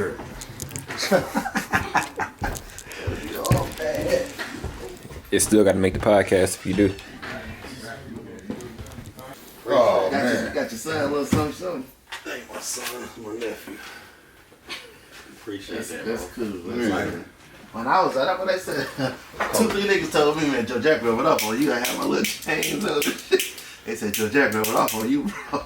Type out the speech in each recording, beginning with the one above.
trip. It still got to make the podcast if you do. Oh, man. You got your son a little something. Thank my son, my nephew. Appreciate that, That's bro. cool. That's like, when I was at, what they said, 2-3 niggas told me, man, Joe Jack rubbed it off on you. I had my little chains on. They said, Joe Jack rubbed it off on you, bro.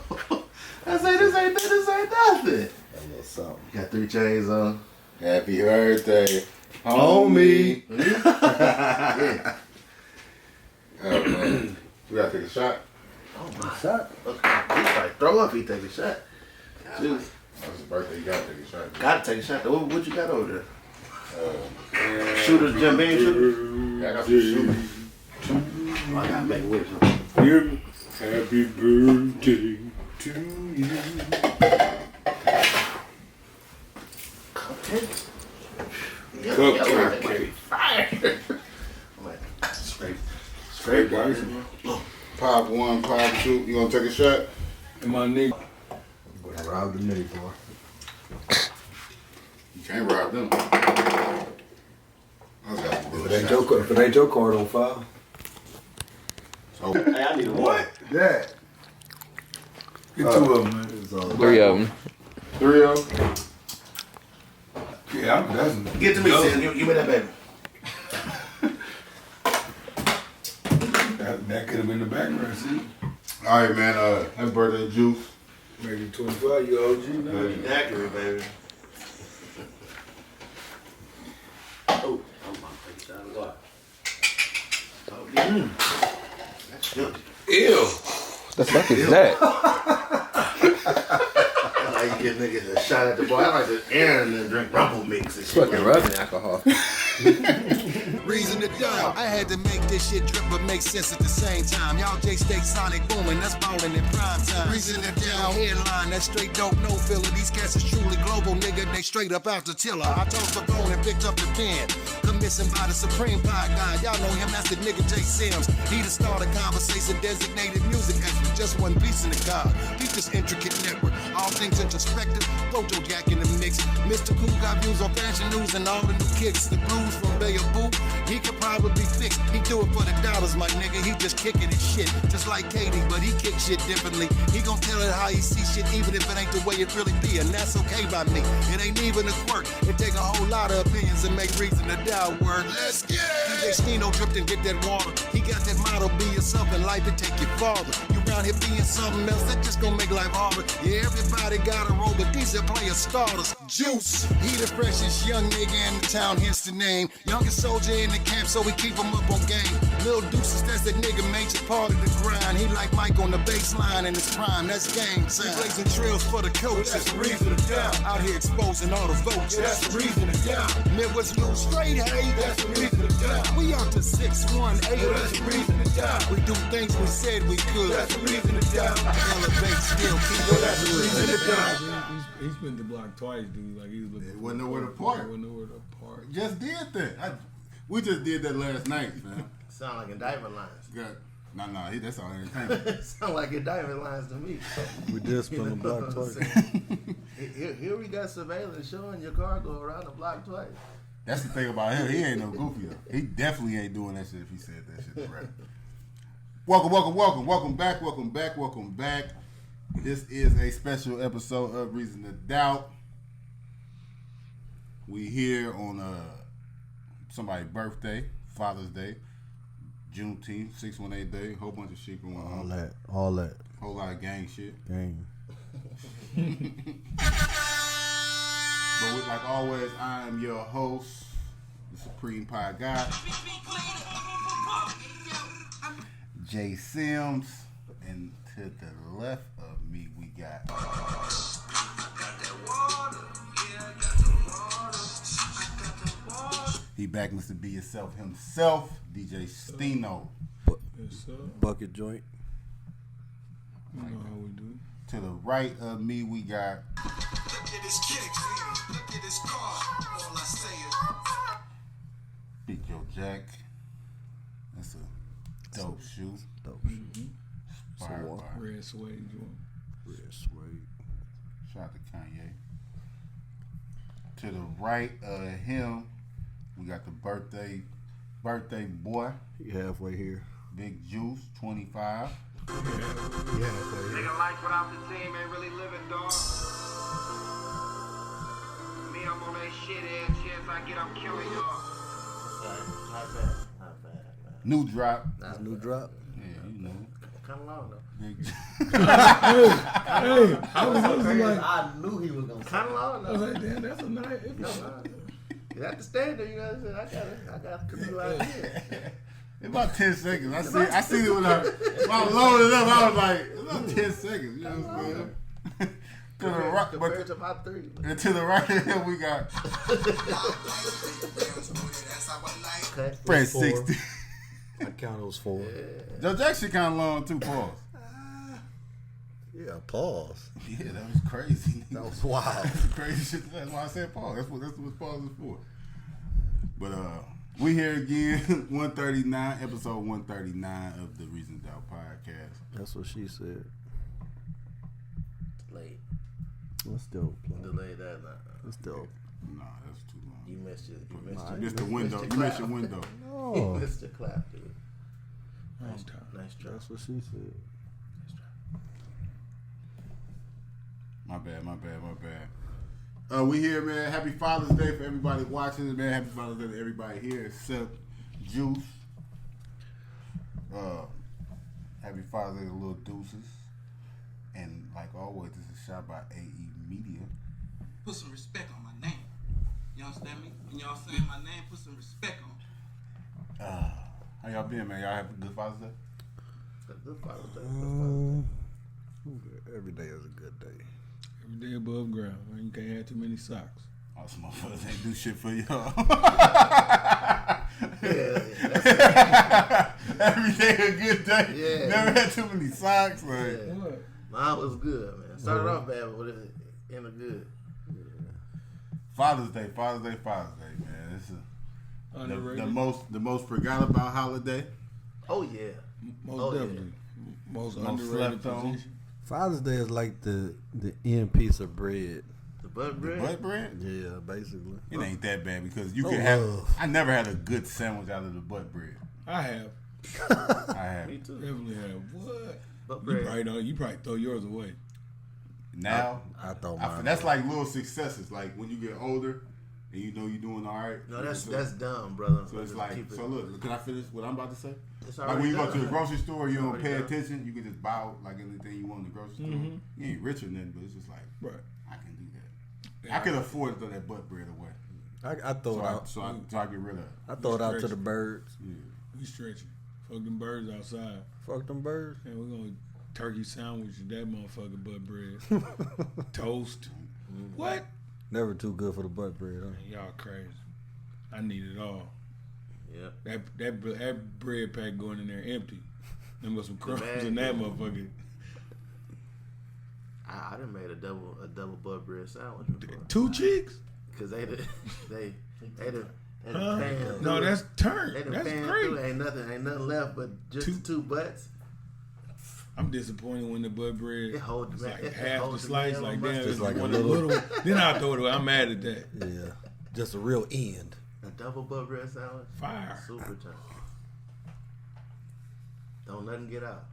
I said, this ain't nothing. A little something. You got 3 chains on. Happy birthday, homie. Yeah. Oh, man. We gotta take a shot. Oh, my shot. He probably throw up if he take a shot. Dude. That's his birthday. You gotta take a shot. Gotta take a shot. What you got over there? Shooters, Jim Beam shooter? Yeah, I got some shooter. Oh, I gotta make whips. Happy birthday to you. Cupcake. Fire. I'm like, straight guys. Pop 1, pop 2. You gonna take a shot? And my nigga. Rob the nitty, boy. You can't rob them. If it ain't your card on file. So, Hey, I need a what? Yeah. Get 2 of them, man. 3 of them. 3 of them. Yeah, that's Get to me, Sam. Give me that baby. that could have been the background, see? All right, man. Happy birthday, Juice. Maybe 25, you OG now. Exactly, baby. Oh, I'm about to take a shot of water. Oh, yeah. That's filthy. Ew. The fuck is that? That's how you give niggas a shot at the bar. I like this Aaron and drink Rumble Mix and shit. Fucking rubbing alcohol. Reason to doubt. I had to make this shit drip but make sense at the same time. Y'all J-State Sonic booming, that's ballin' in prime time. Reason to doubt. Headline, that straight dope, no filler. These cats is truly global, nigga. They straight up out the tiller. I tossed the bone and picked up the pen. Commissioned by the Supreme Pie guy. Y'all know him, that's the nigga Jay Sims. He the starter conversation, designated music expert. Just one piece in the car. Beat this intricate network. All things introspective. Dojo Jack in the mix. Mr. Cool got views on fashion news and all the new kicks. The blues from Bay of Boo. He could probably fix. He do it for the dollars, my nigga. He just kicking his shit. Just like Katie, but he kick shit differently. He gon' tell it how he see shit, even if it ain't the way it really be. And that's okay by me. It ain't even a quirk. It take a whole lot of opinions and make reason to doubt work. Let's get it. DJ Stino dripped and get that water. He got that motto, be yourself in life and take you farther. You around here being something else, that just gon' make life harder. Yeah, everybody got a role, but these are player starters. Juice. He the freshest young nigga in the town, hence the name. Youngest soldier in the camp, so we keep him up on game. Lil Deuces, that's that nigga major part of the grind. He like Mike on the baseline in his prime, that's game time. He blazing trails for the coach, that's the reason to doubt. Out here exposing all the votes, that's the reason to doubt. Midwest Lou straight, hey, that's the reason to doubt. We out to 618, that's the reason to doubt. We do things we said we could, that's the reason to doubt. Elevate, still keep it, that's the reason to doubt. He spent the block twice, dude. Like, he was looking. It wasn't nowhere to park. It wasn't nowhere to park. Just did that. We just did that last night, man. Sound like indictment lines. No, that's all entertainment. Sound like indictment lines to me. We did spin the block twice. Here we got surveillance showing your car go around the block twice. That's the thing about him. He ain't no goofy though. He definitely ain't doing that shit if he said that shit right. Welcome back. This is a special episode of Reason to Doubt. We here on somebody's birthday, Father's Day, Juneteenth, 618 day, whole bunch of shit going on. All that. Whole lot of gang shit. Gang. But like always, I am your host, the Supreme Pie Guy, Jay Sims, and to the left of me we got he back Mr. Be Yourself himself, DJ Stino. Yes, sir. Bucket joint. You know how we do. To the right of me we got Look at his kicks, look at his car, all I say is Big Joe Jack. That's a dope shoe. Dope. Inspired So, by Red suede joint. Red suede. shout out to Kanye. To the right of him, we got the birthday boy, He halfway here. Big Juice, 25. Nigga, life without the team ain't really living, dog. Me, I'm on that shit every chance I get, I'm killing y'all. Not bad. New drop. His new drop. Yeah, you know. Kind of long though. Big Hey, I was like, I knew he was gonna. Kind of long I was though. like, damn, that's a nice. You have to stand there. You know what I'm saying? I got to do out here. About 10 seconds. I see it when I loaded up. I was like, it's about 10 seconds. You know what I'm saying? To the right, Compared to about 3. and to the right of him, we got Okay. Fred 60. I count those 4. Joe Jackson kind of long too. Pause. Yeah, pause. Yeah, that was crazy. That was wild. That's crazy shit. That's why I said pause. That's what pause is for. But we here again, 139, episode 139 of the Reason to Doubt podcast. That's what she said. Late. Let's still play. Delay that. Let's still. Nah, that's too long. You missed it. You missed You it. missed the window. You missed your window. You Oh, missed the clap, dude. Nice time. Nice job. that's what she said. My bad. We here, man. Happy Father's Day for everybody watching, man. Happy Father's Day to everybody here except Juice. Happy Father's Day to Little Deuces. And like always, this is shot by AE Media. Put some respect on my name. You understand me? When y'all saying my name, put some respect on it. How y'all been, man? Y'all have a good Father's Day? Good Father's Day. Every day is a good day. Every day above ground, man. You can't have too many socks. Oh, some motherfuckers ain't do shit for y'all. Every day a good day. Yeah. Never had too many socks. Like, Yeah. What? Mine was good, man. Started off bad, but it ended good. Father's Day, man. This is Underrated. the most forgot about holiday. Oh yeah. Most Oh, yeah. definitely. Most Most underrated slept on. position. Father's Day is like the end piece of bread. The butt bread. Butt bread? Yeah, basically. It ain't that bad because you No can have. love. I never had a good sandwich out of the butt bread. I have. I have. Me too. Definitely have. What? Butt You bread. probably don't. You probably throw yours away. Now, I thought mine. that's like little successes. Like when you get older and you know you're doing all right. No, that's dumb, brother. So it's Just like, keep it- so look, can I finish what I'm about to say? It's Like already when you go done. to the grocery store, you don't Already pay done. attention. You can just buy like anything you want in the grocery store. Mm-hmm. You ain't rich or nothing, but it's just like Right. I can do that. I can afford to throw that butt bread away. I throw it out. So I get rid of it. I throw it out to the birds. We stretching. Fuck them birds outside. Fuck them birds. And we're going to turkey sandwich that motherfucker butt bread. Toast. What? Never too good for the butt bread, huh? Man, y'all crazy. I need it all. Yeah. That bread pack going in there empty. There was some crumbs bag, in that yeah. motherfucker. I done made a double butt bread sandwich before. 2 cheeks? Cause they done Huh? pan through No, it. that's turnt. They done That's pan great. through it. Ain't nothing left but just the 2 butts. I'm disappointed when the butt bread It hold the is man- like it half the hold the slice. man Like on damn, mustard. it's like like a one little- little. Then I'll throw it away. I'm mad at that. Yeah. Just a real end. A double butt bread sandwich. Fire. Super time. Don't nothing get out.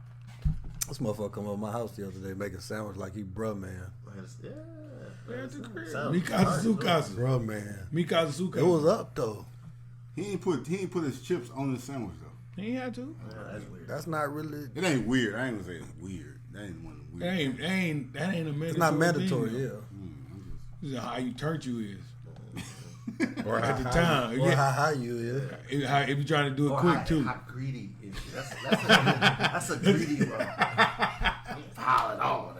This motherfucker come over my house the other day, make a sandwich like he bruh man. Man, Yeah, it's a crib. Sounds Mikasa Sukasa. Bruh man. Mikasa Sukasa. It was up though. He ain't put his chips on the sandwich though. He ain't had to. That's not really. It ain't weird. I ain't gonna say it's weird. That ain't one of the That weird. ain't a mandatory. It's not mandatory. thing, Yeah. though. This is how you turnt you is. Or at the time. Or Yeah. how high you is. If you trying to do it Or quick how, too. How greedy is it? That's a greedy one. Pile it on.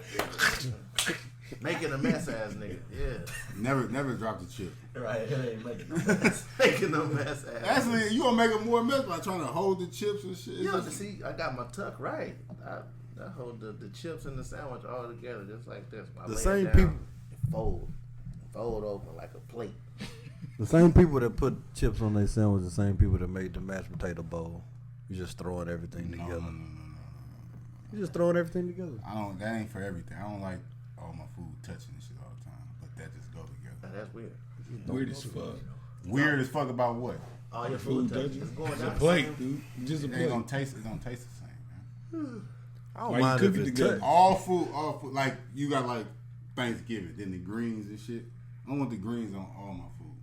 Making a mess ass nigga. Yeah. Never drop the chip. Right. It ain't making no mess. Making a mess ass. Actually, you gonna make it more mess by trying to hold the chips and shit. It's Yo, just- see, I got my tuck right. I hold the chips and the sandwich all together just like this. I The lay it same down people- and fold open like a plate. The same people that put chips on their sandwich, the same people that made the mashed potato bowl. You just throwing everything together. No. You just throwing everything together. That ain't for everything. I don't like all my food touching and shit all the time. But that just go together. Now, that's weird. Weird as fuck. Weird as fuck about what? All your Food food touches. touches. It's going It's a down. plate, dude. Just a It plate. ain't gonna taste. It's gonna taste the same, man. I don't Why you mind cook if it it's together? touched. All food. Like you got like Thanksgiving, then the greens and shit. I don't want the greens on all my food.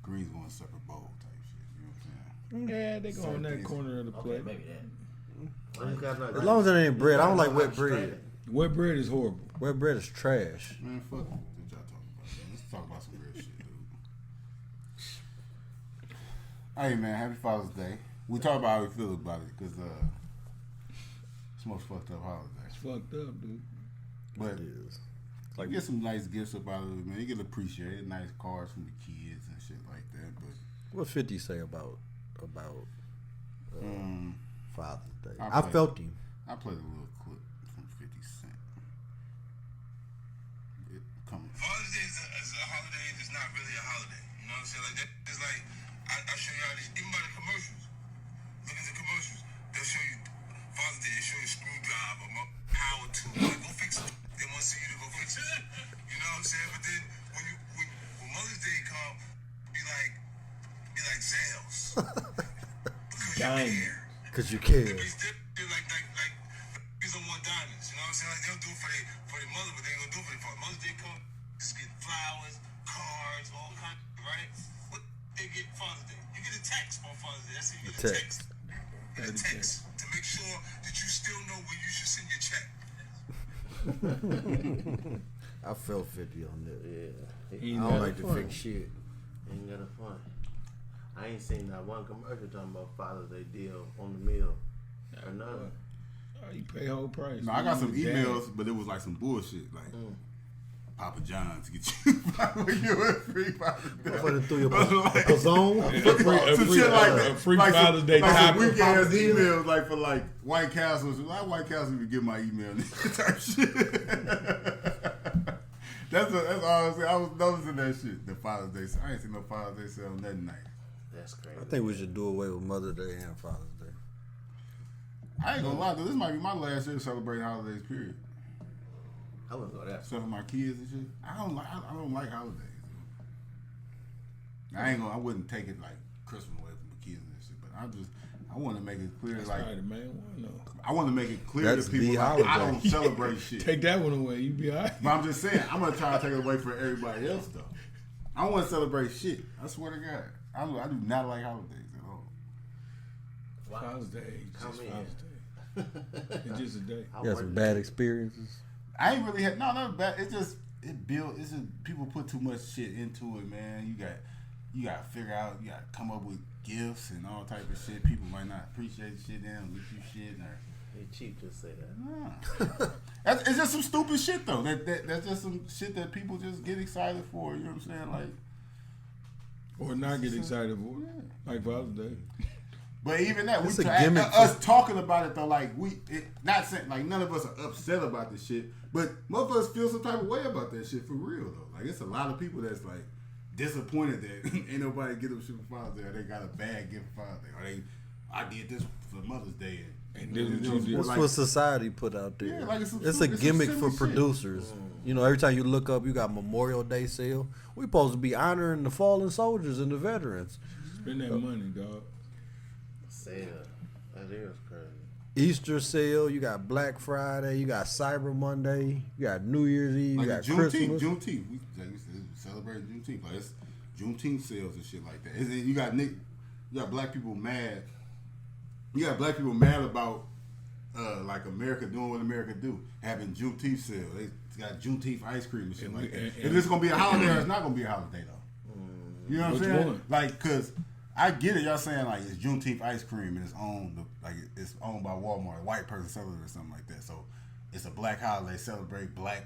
Greens going separate bowl type shit. You know what I'm saying? Yeah, they go in that corner of the Okay, plate. maybe that. I just got As long as it ain't bread, I don't like wet bread. Wet bread is horrible. Wet bread is trash. Man, fuck what y'all talking about. Man. Let's talk about some real shit, dude. Hey, man, happy Father's Day. We talk about how we feel about it because it's the most fucked up holiday. It's fucked up, dude. But It is. like, you get some nice gifts up out of it, man. You get appreciated, nice cards from the kids and shit like that. But What 50 say about Father's Day? I I play- felt him. I played a little clip from 50 Cent. It comes. Father's Day is a holiday that's not really a holiday. You know what I'm saying? Like that, it's like I show y'all this, even by the commercials. Look at the commercials. They'll show you Father's Day. They show you a screwdriver, power tool. Like, go fix it. They want to see you to go fix it. You know what I'm saying? But then when Mother's Day come, be like Zales. Because you Diamond. care. Because you care. They're like these are one diamonds. You know what I'm saying? Like they'll do it for their mother, but they ain't gonna do it for their father. Mother's Day come, just get flowers, cards, all kinds, right? What they get Father's Day? You get a text on Father's Day. That's it. You get a text. A text to make sure that you still know where you should send your check. I felt 50 on that. Yeah. He I ain't don't got like it to fun. fix shit. Ain't got a fun. I ain't seen that one commercial talking about Father's Day deal on the meal or nothing. Oh, you pay whole price. No, I got some Damn. emails, but it was like some bullshit. Like, Papa John's get you a free Father's Day. Motherfucker threw your Like- zone. Some shit like that. a free like Father's Day like some taco. weak ass emails, like for like White Castle. Why White Castle even get my email type shit? That's all I was saying. I was noticing that shit. The Father's Day. I ain't seen no Father's Day sale on that night. That's crazy. I think we should do away with Mother's Day and Father's Day. I ain't gonna lie, dude. This might be my last year celebrating holidays. Period. I wouldn't go that far. Except for my kids and shit. I don't like holidays. I wouldn't take it like Christmas away from the kids and shit. But I want to make it clear, That's like right, man. Why no? I want to make it clear That's to people the like, I holiday. don't celebrate shit. Take that one away. You be all right. But I'm just saying, I'm gonna try to take it away from everybody else though. I don't want to celebrate shit. I swear to God, I do not like holidays at all. Father's Day. It's Come just in. Father's Day. It's just a day. You got some bad experiences. I ain't really had not bad. It's just people put too much shit into it, man. You got to figure out. You got to come up with gifts and all type of shit. People might not appreciate shit. They don't get you shit or. They cheap just say that. Nah. It's just some stupid shit though. That's just some shit that people just get excited for. You know what I'm saying? Like, Or not get excited for it. Like Father's Day. but even that, It's we a gimmick us talking about it though. Like not saying like none of us are upset about this shit, but most of us feel some type of way about that shit for real though. Like it's a lot of people that's like disappointed that ain't nobody get them shit for Father's Day, or they got a bad gift for Father's Day, or I did this for Mother's Day. And this what you did. That's like- what society put out there. Yeah, like it's a some gimmick silly for shit. producers. You know, every time you look up, you got Memorial Day sale. We supposed to be honoring the fallen soldiers and the veterans. Spend that money, dog. Say that is crazy. Easter sale, you got Black Friday, you got Cyber Monday, you got New Year's Eve, you Like got Juneteenth, Christmas. we celebrate Juneteenth. Like it's Juneteenth sales and shit like that. And then you got black people mad. You got black people mad about like America doing what America do, having Juneteenth sale. They got Juneteenth ice cream and shit like that. If it's gonna be a holiday or it's not gonna be a holiday though. You know what I'm Which saying? one? Like, cause I get it. Y'all saying like it's Juneteenth ice cream and it's owned it's owned by Walmart. A white person selling it or something like that. So it's a black holiday, celebrate black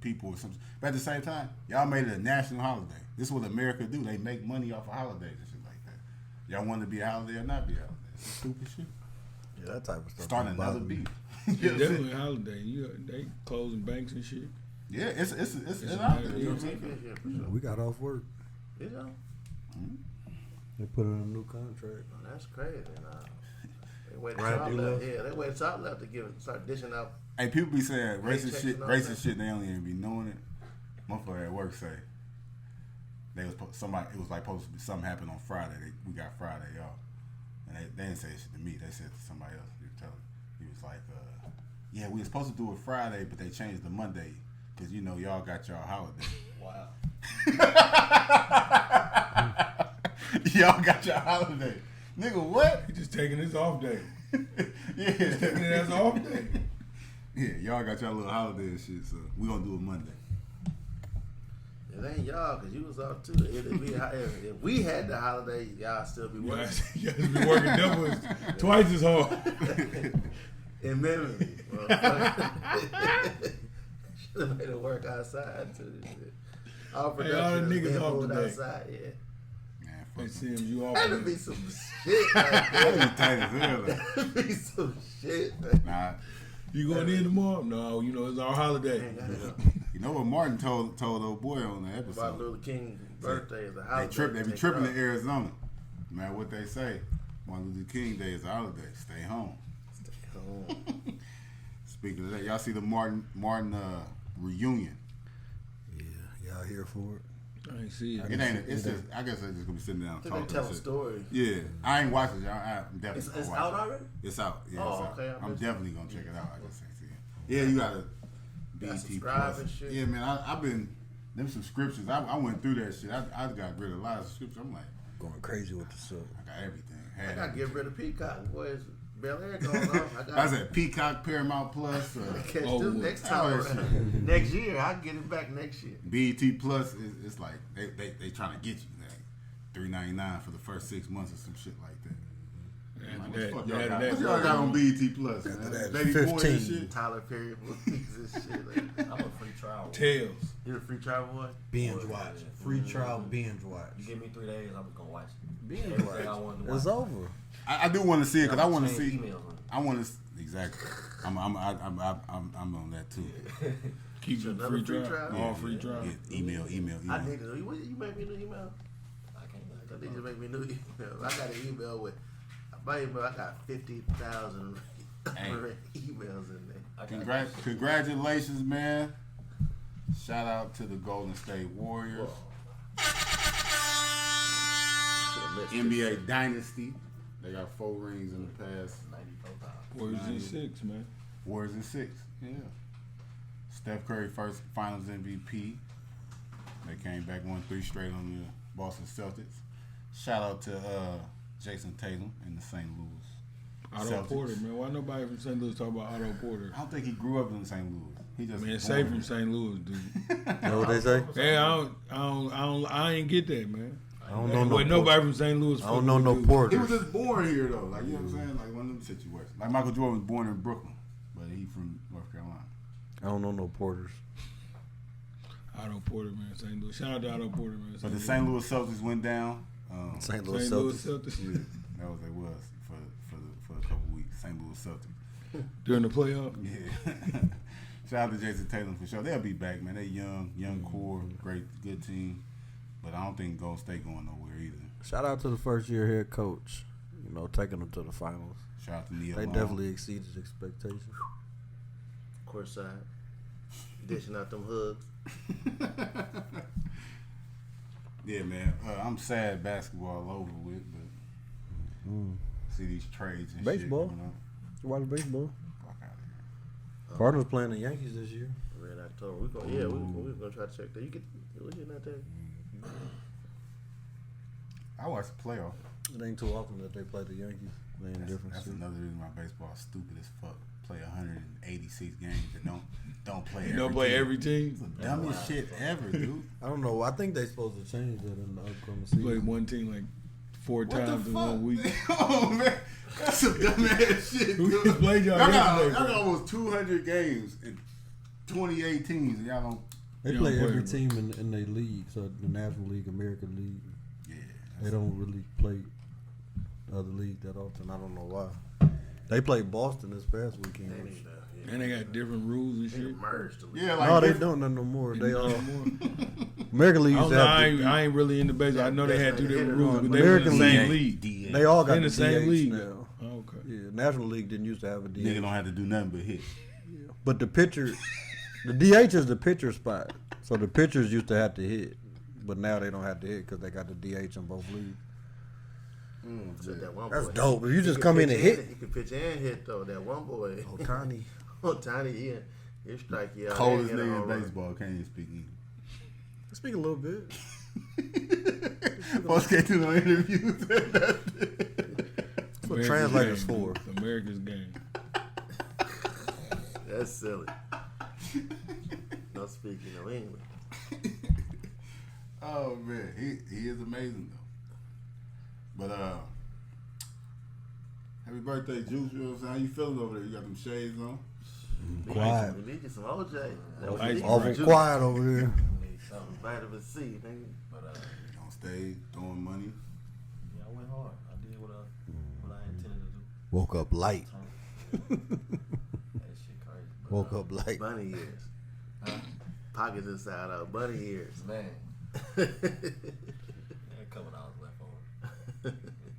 people or something. But at the same time, y'all made it a national holiday. This is what America do. They make money off of holidays and shit like that. Y'all want it to be a holiday or not be a holiday? It's stupid shit. Yeah, that type of stuff. Start don't another bother me. beef. It's definitely a holiday. They closing banks and shit. Yeah, it's It's out there. a You know what I'm Yeah, saying? yeah, for sure. We got off work. You know? They put in a new contract. No, that's crazy. Nah. They waited Right, till I they left. left. Yeah, they waited till I left to start dishing out. Hey, people be saying Paychecks racist shit. and all Racist that. shit. They don't even be knowing it. Motherfucker at work say they was somebody. It was like supposed to be something happened on Friday. We got Friday, y'all, and they didn't say shit to me. They said to somebody else. He was like, yeah, we were supposed to do it Friday, but they changed to Monday because you know y'all got y'all holiday. Wow. Y'all got your holiday, nigga. What? He just taking his off day. Yeah, Taking it as an off day. Yeah, y'all got y'all little holiday and shit, so we gonna do it Monday. It ain't y'all, because you was off too. If we had the holiday, y'all still be working. You guys be working double, twice as hard. In memory. Should have made it work outside too. All Hey, all the niggas off today. outside, yeah. Man, Hey, fuck Sims, you off That'd today. be some shit. Like that. that. Tight as hell. Like, That'd be some shit. Man. nah, You going in tomorrow? No, you know, it's our holiday. Ain't got it. you know what Martin told old boy on the About episode? Luther King's birthday is a They holiday. be tripping to Arizona. Man, what they say? Martin Luther King Day is a holiday. Stay home. Oh. Speaking of that, y'all see the Martin reunion? Yeah, y'all here for it? I ain't see it. It ain't. It's just. I guess they're just gonna be sitting down I think talking. they tell a shit. story. Yeah, I ain't watching y'all. I'm definitely. It's gonna watch out it. already? It's out. Yeah, Oh, it's out. okay, I I'm missed definitely gonna check it out. I just ain't see it. Yeah, you gotta BT subscribe Plus. and shit. Yeah, man. I've been them subscriptions. I went through that shit. I got rid of a lot of subscriptions. I'm like, Going crazy with the sub. I got everything. I Had gotta everything. get rid of Peacock. Boys, Bel Air going off. I said Peacock, Paramount Plus, Catch Oh, them well. next time. Oh, Next year, I'll get it back next year. BET Plus. It's like they trying to get you like $3.99 for the first 6 months or some shit like that. I'm like, what the fuck y'all got? What y'all got on BET Plus, man? that, Baby boy and 15. shit. Tyler Perry movies and shit. Like, I'm a free trial. Tails. you a free trial boy? Binge watch. Free trial binge watch. You give me 3 days, I'm just gonna watch it. Binge Everything I wanted to watch. It's watch. over. I do want to see it because I want to Change see. emails on it. I want to exactly. I'm on that too. Keep your Another free free trial. trial? All free trial. Yeah, email. I need to. You make me a new email. I can't. I need to make me a new email. I got an email with my email. I got 50,000 Hey. emails in there. Congratulations, man. Shout out to the Golden State Warriors. NBA Dynasty. They got 4 rings in the past. 94,000. Warriors in 6, man. Warriors in 6. Yeah. Steph Curry first Finals MVP. They came back, won 3 straight on the Boston Celtics. Shout out to Jason Tatum and the St. Louis Otto Celtics. Porter, man. Why nobody from St. Louis talk about Otto Porter? I don't think he grew up in St. Louis. He just Man, born safe here. from St. Louis, dude. You know what they say? Hey, I ain't get that, man. I don't know But no nobody from St. Louis. I don't know no He Porters. was just born here though, like you know what I'm saying, like one of them situations. Like Michael Jordan was born in Brooklyn, but he from North Carolina. I don't know no Porters. Otto Porter, man. St. Louis. Shout out to Otto Porter, man. But the St. Louis Celtics went down. St. Louis St. Louis Celtics. Celtics. Yeah, that was they was for a couple weeks. St. Louis Celtics. During the playoff. Yeah. Shout out to Jason Tatum for sure. They'll be back, man. They young core, great, good team. But I don't think Golden State going nowhere either. Shout out to the first year head coach. You know, taking them to the finals. Shout out to Neil. They Long. definitely exceeded expectations. Course side. Dishing out them hugs. Yeah, man. I'm sad basketball over with, but see these trades and Baseball. shit coming up. You watch baseball? Fuck out of here. Cardinals playing the Yankees this year. Red October. We gonna try to check that. You get was you not there? I watch the playoff. It ain't too often that they play the Yankees. They in different That's cities. another reason why baseball is stupid as fuck. Play 186 games and don't play. You don't play team. every team. It's the dumbest shit ever, dude. I don't know. I think they supposed to change that in the upcoming You play season. one team like 4 What the times in 1 week. Oh man, that's some dumbass shit, Who dude. just played y'all got yesterday, bro? almost 200 games in 28 teams, and y'all don't. They You play don't play every them. team in their league. So the National League, American League. Yeah, They don't really play the other league that often. I don't know why. They played Boston this past weekend. They need to And they got different rules and shit. merge the league. yeah, like No, they different- don't no more. They No all more. American League I, used don't to know, have I ain't really into baseball. I know they had 2 different rules, but they were in American the same League. league. they all got in the same DH league now. Oh, okay. Yeah, National League didn't used to have a DH. Nigga don't have to do nothing but hit. But the pitcher, the DH is the pitcher spot. So the pitchers used to have to hit, but now they don't have to hit because they got the DH in both leagues. So that one That's boy, dope. If you he just can come in pitch and hit. He can pitch and hit though. That one boy. Tiny. Tiny. He'll strike you out. Coldest He'll hit a nigga home in run. baseball can't even speak English. Speak a little bit. Folks can't do no interviews. That's what translators for. America's game. That's silly. Not speaking no English. Oh man, he is amazing though. But happy birthday, Juice. You know what I'm saying? How you feeling over there? You got them shades on? Quiet. We need you some OJ. That was Ice easy. Awful quiet over there. Need something. Vitamin C, nigga. But On stage, throwing money. yeah, I went hard. I did what I intended to do. Woke up light. That shit crazy. But, Woke up light. Bunny ears. Pockets inside out. Bunny ears. Man, a couple dollars left over.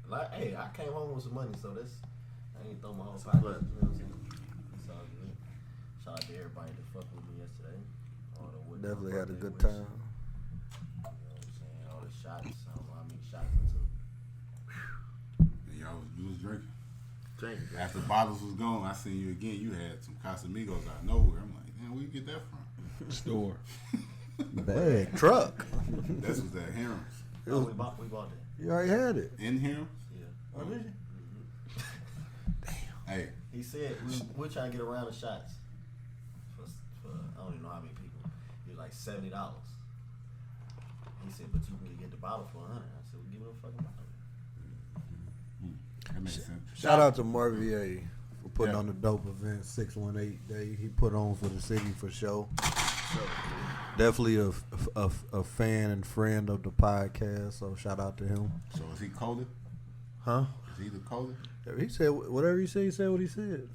Like, hey, I came home with some money, so that's I ain't throw my whole pocket. You know what I'm saying? It's all good. Shout out to everybody that fucked with me yesterday. All the wood- Definitely had a good birthday time. wishes. You know what I'm saying? All the shots. I don't know how many shots I took. And you was drinking. Drink. After bottles was gone, I seen you again. You had some Casamigos out of nowhere. I'm like, damn, where you get that from? Store. Bag. Truck. This was at Harem's. Oh, we bought that. You already had it. In Harem's? Yeah. Oh, did you? Hey, He said we're trying to get around the shots for I don't even know how many people. It was like $70. He said, but you can get the bottle for $100. I said, well, give me the fucking bottle. that makes sense. Shout out to Marvier for putting Yeah. on the dope event 618 day. He put on for the city for show. Definitely a fan and friend of the podcast. So shout out to him. So is he coded? Huh? Is he the coded? He said whatever he said. He said what he said.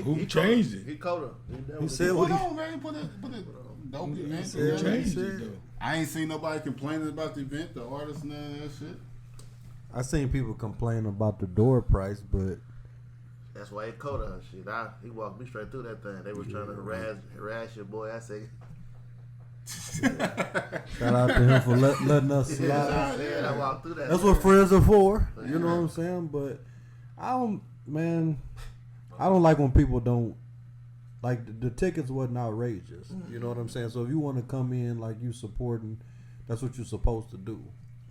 Who changed it? He called him. He said what Put he. on, man. Put it dope He event. said Who what he changed it said. though? I ain't seen nobody complaining about the event, the artists, none of that shit. I seen people complain about the door price, but That's why he called her. Shit, he walked me straight through that thing. They was trying to harass your boy. I say, shout out to him for letting us slide. I walked through that. That's what friends are for. You know what I'm saying? But I don't like when people don't like the tickets wasn't outrageous. You know what I'm saying? So if you want to come in like you supporting, that's what you're supposed to do.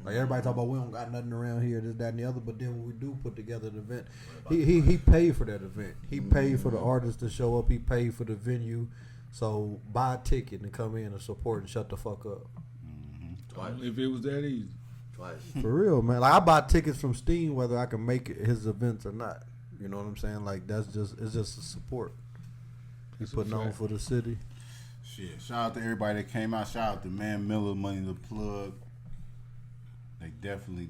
Like everybody talk about we don't got nothing around here, this, that, and the other. But then when we do put together the event, he paid for that event. He paid for the artist to show up. He paid for the venue. So buy a ticket and come in and support and shut the fuck up. If it was that easy. Twice. For real, man. Like I buy tickets from Steam whether I can make it his events or not. You know what I'm saying? Like it's just a support. He's putting on for the city. Shit. Shout out to everybody that came out. Shout out to Man Miller, Money the Plug. They definitely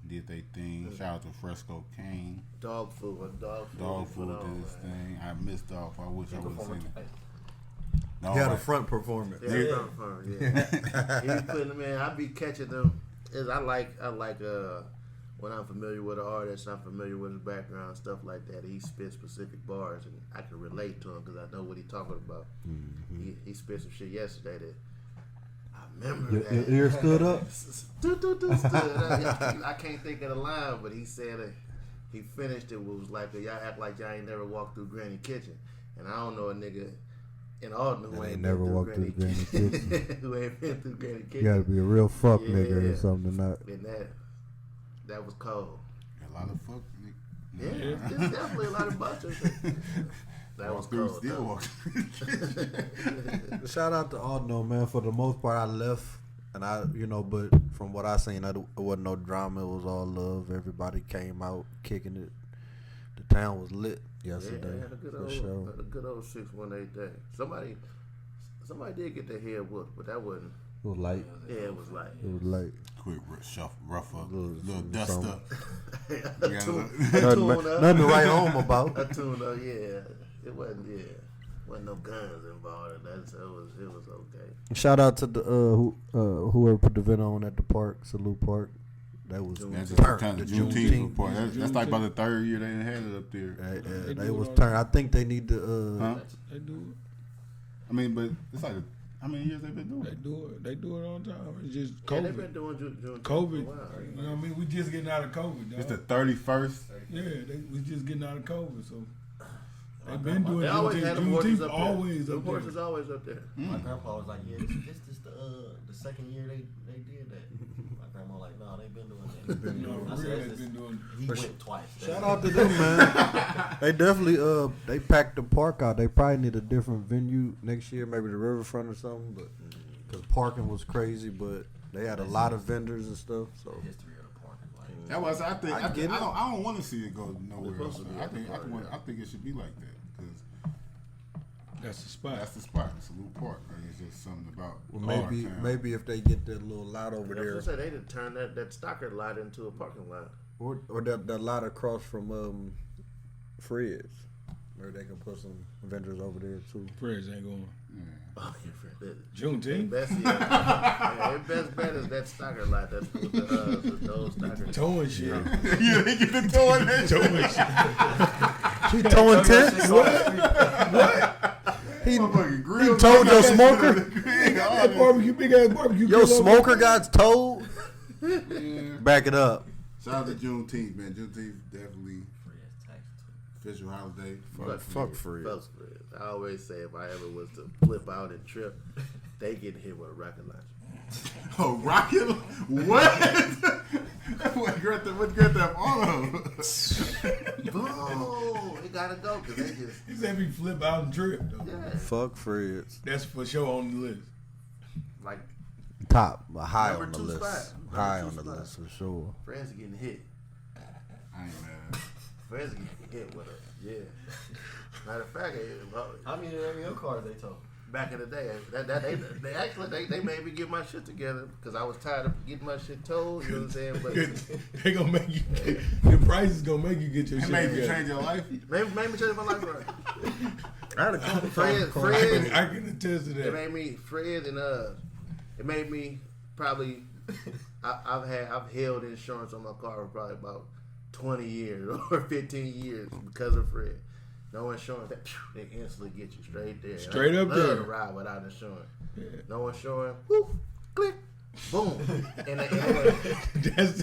did their thing. Shout out to Fresco Kane. Dog food. Dog Food did his thing. I missed Dog Food. I wish I would have seen it. No, He had a right. front performance. Yeah. He putting them in. I be catching them. I like when I'm familiar with an artist, I'm familiar with his background, stuff like that. He spits specific bars, and I can relate to him because I know what he's talking about. Mm-hmm. He spit some shit yesterday that I remember. Your that. ear stood up? Stood up. I can't think of the line, but he said it. He finished it was like, y'all act like y'all ain't never walked through Granny Kitchen, and I don't know a nigga in Alton who ain't never been walked through Granny Kitchen. who ain't been through Granny Kitchen. You gotta be a real fuck Yeah. nigga or something to not. And that was cold. A lot of fuck. Yeah, there's definitely a lot of butchers. That was through, cold. still though. walk through. Shout out to Aldo, man. For the most part, I left, and but from what I seen, it wasn't no drama. It was all love. Everybody came out kicking it. The town was lit yesterday. Yeah, had a good for old, sure. had a good old 618 day. Somebody did get their head whooped, but that wasn't. It was light. Yeah, it was like It was light. Quick shuffle, rough up, little some- dust some- up. a tune up. Nothing to write home about. A tune up, yeah. It wasn't. Yeah, wasn't no guns involved in that, so it was okay. Shout out to the whoever put the event on at the park, Salute Park. That was That's turned. kind of The Juneteenth report. Juneteenth. That's like about the third year they didn't have it up there. They do was it all turned. I think they need to. Huh? They do I mean, but it's like the How many years they been doing it? They do it on time. It's just Yeah, COVID. they've been doing COVID. for a while. You know what I mean? We just getting out of COVID, dog. It's the 31st. Yeah, we just getting out of COVID, so they've been doing They always had them horses up there. always The up horses there. always up there. My grandpa was like, yeah, this is the second year they did that. My grandma like, no, they've been doing that. No, I for said, real, "That's they've been doing. He went twice. Shout out to them, man. They definitely they packed the park out. They probably need a different venue next year, maybe the riverfront or something. But because parking was crazy, but they had a lot of vendors and stuff. So History of the park is like. That was. I think. I get it. I don't want to see it go nowhere It's else. supposed to be I at the think. park, I think it should be like that because That's the spot. that's the spot. It's a little park. Like, it's just something about. well, our town. maybe if they get that little lot over I was there, gonna say they did turn that Stockard lot into a parking lot. or that lot across from Fred's, where they can put some vendors over there too. Prayers ain't going. Oh, your friend. Juneteenth. Best, their best bet is that Stockard lot. That's with those Stockard. Towing shit. Yeah, they get the towing that Towing shit. She towing tents. He towed your smoker. That barbecue, big ass barbecue. Your grill smoker got towed. Back it up. Shout out to Juneteenth, man. Juneteenth definitely official holiday. Fuck free. Fuck Fred. I always say if I ever was to flip out and trip, they get hit with a rocket launcher. Oh, rocket? What? What Grand Theft Auto? Boom! It gotta go because they just. He said we flip out and trip, though. Yeah. Fuck Fred's. That's for sure on the list. Like Top, high Number on the 2 list. spot. High Number on 2 the spot. list for sure. friends are getting hit. I ain't mad. Friends are getting hit with a Matter of fact, How many of your cars they told? back in the day, they actually made me get my shit together because I was tired of getting my shit told. You know what I'm saying? But They gonna make you. The price is gonna make you get your It shit made you together. change your life. made me change my life, bro. I had a couple Fred, I can attest to it that. made me Fred and it made me probably. I've held insurance on my car for probably about 20 years or 15 years because of Fred. No insurance, they instantly get you straight there. Straight up I love there. to ride without insurance. Yeah. No insurance, whoop, click, boom, and That's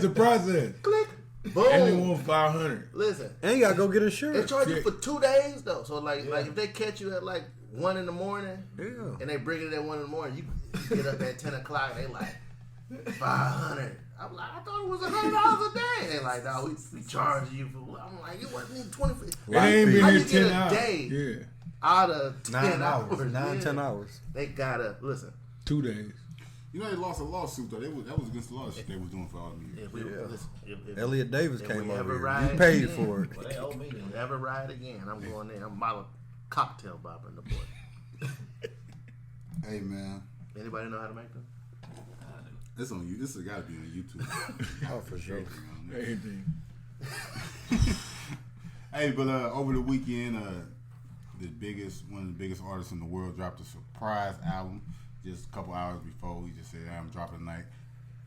the process. click, And they boom. want 500. Listen, And you gotta go get they insurance. charge you Yeah. for 2 days though. So like if they catch you at like 1 in the morning, Yeah. and they bring it at 1 in the morning, you get up at 10 o'clock. They like 500. I'm like, I thought it was $100 a day. They like, no, we charge you for. I'm like, it wasn't even 20. It ain't been How here you get 10 a hours. day? Yeah. Out of 10 9 hours. 9, yeah. 10 hours. They gotta listen. 2 days. You know they lost a lawsuit though. That was against the law shit they was doing for all the music. If we listen, if Elliot Davis if came we over ever here. ride You paid again, for it. Well, they owe me then. never ride again. I'm going there. I'm bottle cocktail bobbing the boy. Hey man, Anybody know how to make them? it's on you. This has got to be on YouTube. Oh, for sure. Everything. Hey, but over the weekend, one of the biggest artists in the world dropped a surprise album just a couple hours before. He just said, "I'm dropping tonight."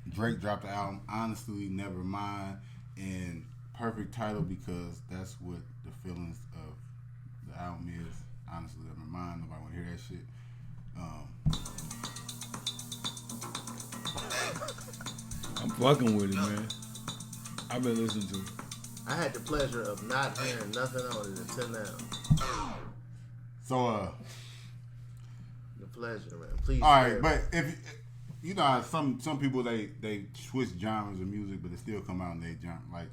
Drake dropped the album, Honestly Nevermind, and perfect title because that's what the feelings of the album is. Honestly Nevermind. Nobody want to hear that shit. I'm fucking with it, man. I've been listening to it. I had the pleasure of not hearing nothing on it until now. So, The pleasure, man. Please. all share. right, but if you know how some people they switch genres of music, but it still come out in their genre. Like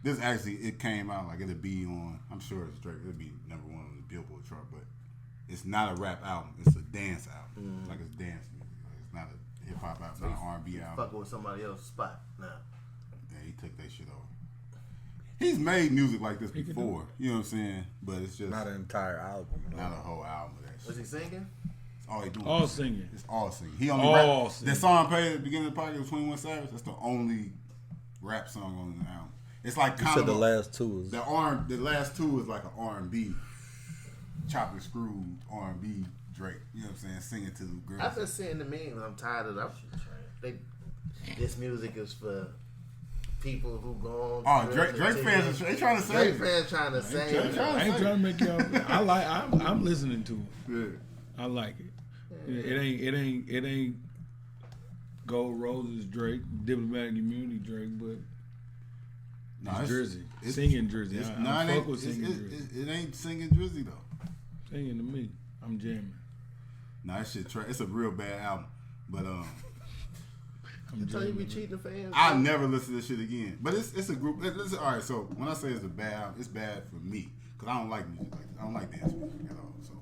this actually, it came out like it'll be on. I'm sure it's Drake. It'll be #1 on the Billboard chart, but it's not a rap album. It's a dance album. Like it's dance music. Like it's not a hip hop album. Not an R&B album. Fucking with somebody else's spot now. Yeah, he took that shit over. He's made music like this He can before. You know what I'm saying? But it's just Not an entire album. though. not a whole album of that shit. Was he singing? It's all he doing. All singing. It's all singing. He only All rap. singing. That song played at the beginning of the podcast with 21 Savage. That's the only rap song on the album. It's like You kind said of the last two was. the last two is like an R&B, chop and screw R&B Drake. You know what I'm saying? Singing to the girls. I've been seeing the memes. I'm tired of them. This music is for people who go on. Oh, Drake fans, they trying to Drake say. fans trying to say. I ain't trying to make y'all. I'm listening to it. Yeah. I like it. It ain't Gold Roses Drake, Diplomatic Immunity Drake, but it's Drizzy. Singing Drizzy. I fuck with singing Drizzy. It ain't singing Drizzy though. Singing to me. I'm jamming. Nah, that shit it's a real bad album. But You tell you be cheating the fans. I'll never listen to this shit again. But it's a group. All right, so when I say it's a bad album, it's bad for me because I don't like music like that. I don't like dance music at all. So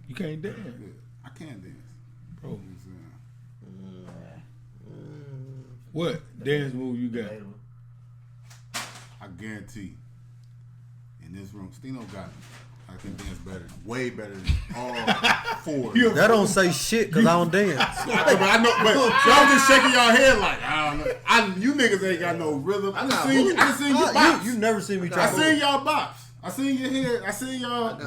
you can't dance. Yeah, I can't dance, bro. You know what dance move you got? I guarantee in this room, Stino got it. I can dance better, way better than all four. That don't say shit because I don't dance. I know, but y'all just shaking y'all head like I don't know. You niggas ain't got no rhythm. I done seen your bops. You never seen me try. I seen y'all bops. I seen your head. I seen y'all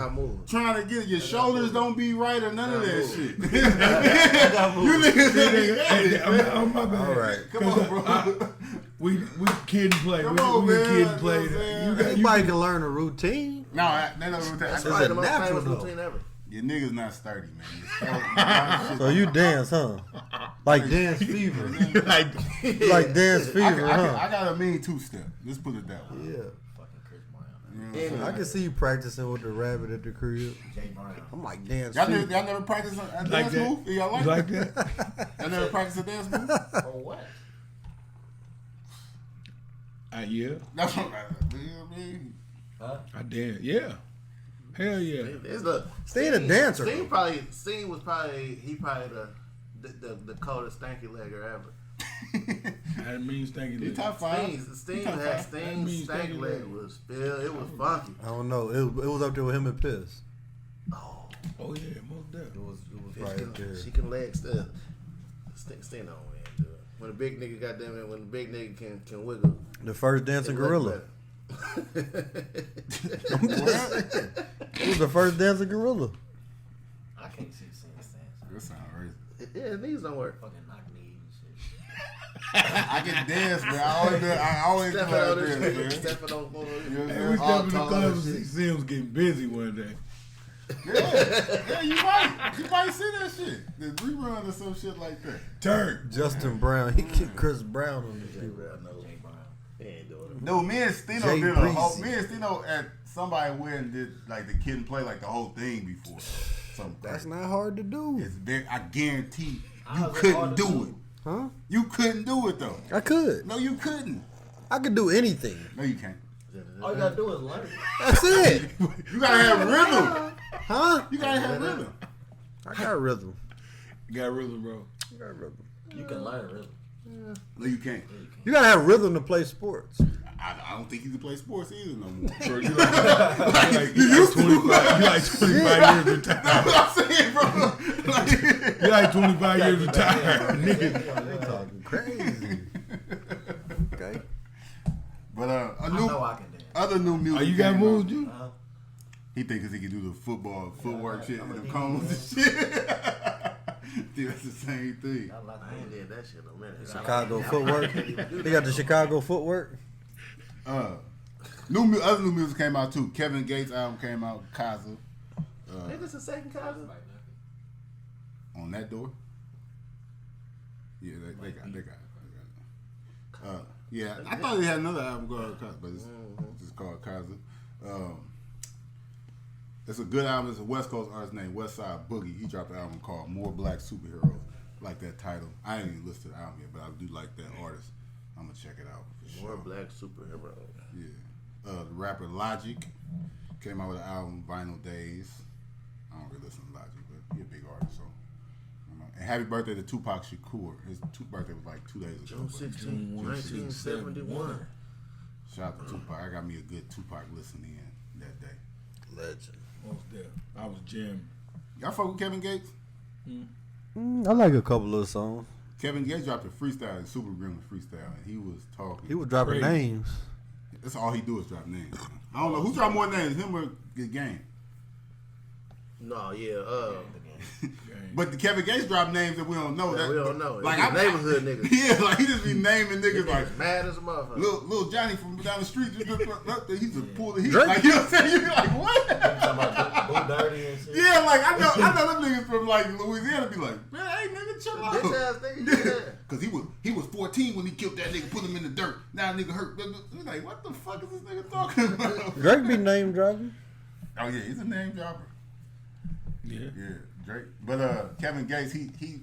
trying to get it. Your shoulders don't be right or none of that shit. You niggas ain't got it. I'm my bad. All right, come on, bro. We kid and play. Come on, we man. kid and play. Anybody can learn a routine. No, that no routine. That's It's probably a the most natural famous though. routine ever. Your niggas not sturdy, man. So you dance, huh? Like dance fever. like dance fever, huh? I got a mean two-step. Let's put it that way. Yeah. Fucking Chris Brown. You know I can see you practicing with the rabbit at the crib. Jay Brown. I'm like dance y'all fever. never practice a Like dance that? move? Y'all You like that? Y'all never practice a dance move? For what? Yeah. That's what I mean. Huh? I dance. Yeah. Hell yeah. It's the Stay a dancer. Sting was probably the coldest stanky legger ever. That means thank you. He top five. Sting top had five. Sting's stank leg was still it was funky. I don't know. It was up there with him and Piss. Oh yeah, most definitely. It was right there. She can leg still. Sting don't win. Dude. When a big nigga goddamn it, when the big nigga can wiggle. The first dancing it look gorilla. It was the first dancing gorilla. I can't see Sting dance. That sound racist. Yeah, knees don't work. Fucking knock knees and shit. I can dance, man. I always do Stepping on like this this, shit. man. Stepping on You know what I'm Hey, saying? we all stepped in the tall club and and shit. see Sims getting busy one day. Yeah, you might see that shit. The rerun or some shit like that. Turk. Justin Brown. He kicked Chris Brown on the Jay shit. Brown, no. Jay Brown. He ain't doing it. No, me and Stino Jay did a whole. Breezy. Me and Stino at somebody wedding did like the kid and play like the whole thing before. Something That's crazy. not hard to do. It's very. I guarantee you How's it couldn't hard to do do? it. Huh? You couldn't do it though. I could. No, you couldn't. I could do anything. No, you can't. All you gotta do is learn. That's it. You gotta have rhythm. Huh? You gotta have rhythm. I got rhythm. You got rhythm, bro. I got rhythm. You can learn rhythm. No, you can't. You gotta have rhythm to play sports. I don't think you can play sports either no more. Bro, you like 25 years retired. That's what I'm saying, bro. Like, You like 25 years retired, nigga. They talking crazy. Okay. but I know I can dance. other new music. Oh, you got came moves, out. you? He think because he can do the football footwork shit and the cones and shit. Dude, that's the same thing. I ain't did that shit in a minute. Chicago footwork. They got the Chicago footwork. Other new music came out too. Kevin Gates album came out. Kaza. Ain't this the second cousin? On that door. Yeah, they got it. Yeah, I thought they had another album called Kaza, but it's just called Kaza. It's a good album. It's a West Coast artist named Westside Boogie. He dropped an album called More Black Superheroes. I like that title. I ain't even listened to the album yet, but I do like that artist. I'm gonna check it out for sure. More black superhero. Yeah. The rapper Logic came out with an album, Vinyl Days. I don't really listen to Logic, but he's a big artist, so. And happy birthday to Tupac Shakur. His birthday was like 2 days ago. June 16, 1971. Shout out to Tupac. I got me a good Tupac listen in that day. Legend. Most definitely. I was jamming. Y'all fuck with Kevin Gates? I like a couple of songs. Kevin Gates dropped a freestyle, a super grim freestyle, and he was talking. He was dropping Crazy. names. That's all he do is drop names. I don't know who dropped more names, him or the game. No, yeah, But the Kevin Gates dropped names that we don't know. we don't know. Like It's neighborhood niggas. Yeah, like he just be naming niggas like mad as a motherfucker. little Johnny from down the street. He just pull the heat. Drake. Like you know what I'm saying? You be like what? dirty and shit. Yeah, like I know them niggas from like Louisiana be like, man, hey nigga, chill out. Bitch ass nigga, yeah. Cause he was 14 when he killed that nigga, put him in the dirt. Now nigga hurt. We're like, what the fuck is this nigga talking about? Drake be name dropping. Oh yeah, he's a name dropper. Yeah. Yeah, Drake. But Kevin Gates, he